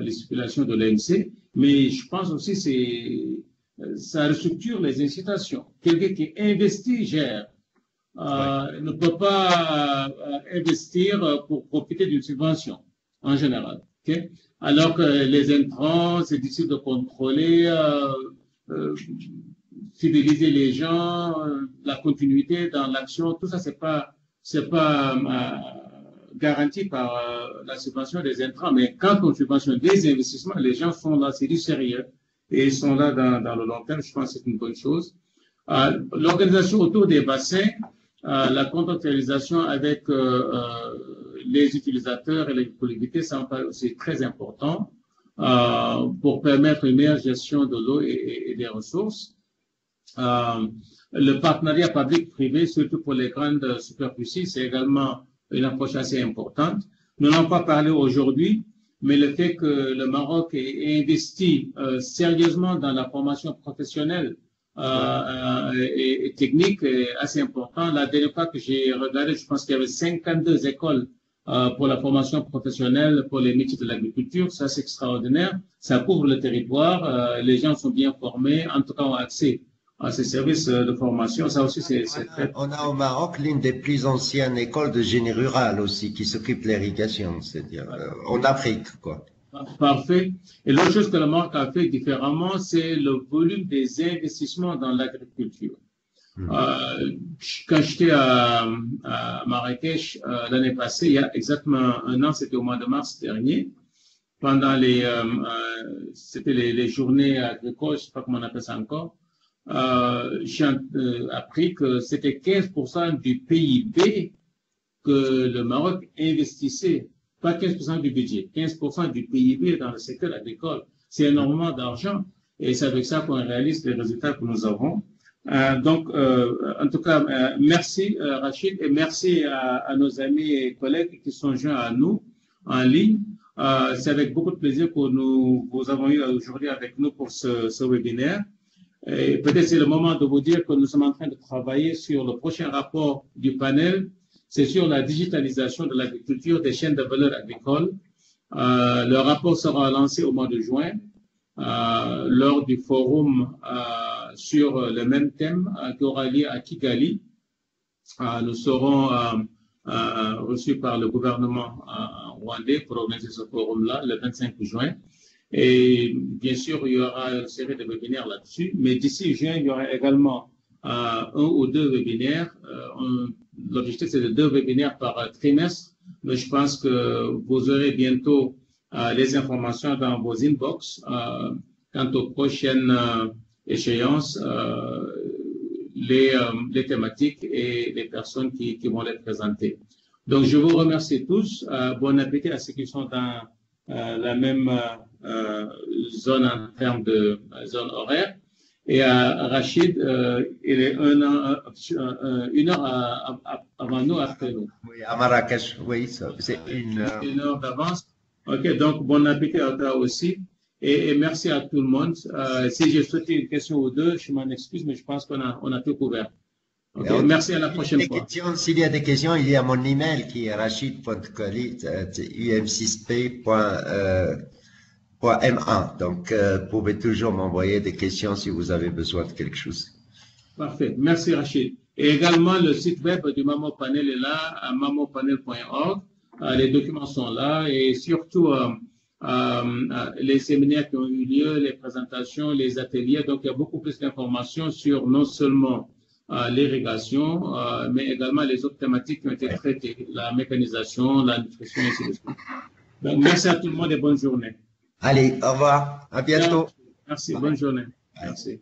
les stipulations de l'ANC, mais je pense aussi ça restructure les incitations. Quelqu'un qui investit gère. Ne peut pas investir pour profiter d'une subvention en général. Okay? Alors que les intrants, c'est difficile de contrôler, fidéliser les gens, la continuité dans l'action, tout ça, c'est pas garanti par la subvention des intrants. Mais quand on subventionne des investissements, les gens sont là, c'est du sérieux et ils sont là dans le long terme. Je pense que c'est une bonne chose. L'organisation autour des bassins, la contractualisation avec les utilisateurs et les collectivités, c'est très important pour permettre une meilleure gestion de l'eau et des ressources. Le partenariat public-privé, surtout pour les grandes superficies, c'est également une approche assez importante. Nous n'en avons pas parlé aujourd'hui, mais le fait que le Maroc ait investi sérieusement dans la formation professionnelle et technique est assez important. La dernière fois que j'ai regardé, je pense qu'il y avait 52 écoles pour la formation professionnelle pour les métiers de l'agriculture. Ça, c'est extraordinaire. Ça couvre le territoire. Les gens sont bien formés, en tout cas ont accès à ces services de formation. Ça aussi, c'est très... On a au Maroc l'une des plus anciennes écoles de génie rural aussi qui s'occupe de l'irrigation, c'est-à-dire en Afrique, quoi. Parfait. Et l'autre chose que le Maroc a fait différemment, c'est le volume des investissements dans l'agriculture. Quand j'étais à Marrakech l'année passée, il y a exactement un an, c'était au mois de mars dernier, pendant c'était les journées agricoles, je ne sais pas comment on appelle ça encore, j'ai appris que c'était 15% du PIB que le Maroc investissait. Pas 15% du budget, 15% du PIB dans le secteur agricole. C'est énormément d'argent et c'est avec ça qu'on réalise les résultats que nous avons. Donc, en tout cas, merci Rachid et merci à nos amis et collègues qui sont joints à nous en ligne. C'est avec beaucoup de plaisir que vous avons eu aujourd'hui avec nous pour ce webinaire. Et peut-être c'est le moment de vous dire que nous sommes en train de travailler sur le prochain rapport du panel. C'est sur la digitalisation de l'agriculture des chaînes de valeur agricole. Le rapport sera lancé au mois de juin lors du forum sur le même thème qui aura lieu à Kigali. Nous serons reçus par le gouvernement rwandais pour organiser ce forum-là le 25 juin. Et bien sûr, il y aura une série de webinaires là-dessus. Mais d'ici juin, il y aura également un ou deux webinaires. l'objectif, c'est de 2 webinaires par trimestre. Mais je pense que vous aurez bientôt les informations dans vos inbox quant aux prochaines échéances, les thématiques et les personnes qui vont les présenter. Donc, je vous remercie tous. Bon appétit à ceux qui sont dans la même zone en termes de zone horaire. Et à Rachid, il est une heure avant nous, après nous. Oui, à Marrakech, oui, c'est une heure d'avance. OK, donc bon appétit à toi aussi. Et merci à tout le monde. Si j'ai sauté une question ou deux, je m'en excuse, mais je pense qu'on a tout couvert. Okay, merci, à la prochaine fois. S'il y a des questions, il y a mon email qui est rachid.khalid@um6p.ma. Donc, vous pouvez toujours m'envoyer des questions si vous avez besoin de quelque chose. Parfait. Merci, Rachid. Et également, le site web du Mamo Panel est là, à mamopanel.org. Les documents sont là et surtout les séminaires qui ont eu lieu, les présentations, les ateliers. Donc, il y a beaucoup plus d'informations sur non seulement l'irrigation, mais également les autres thématiques qui ont été traitées, la mécanisation, la nutrition, et ainsi de suite. Donc, merci à tout le monde et bonne journée. Allez, au revoir. À bientôt. Merci, bonne journée. Merci.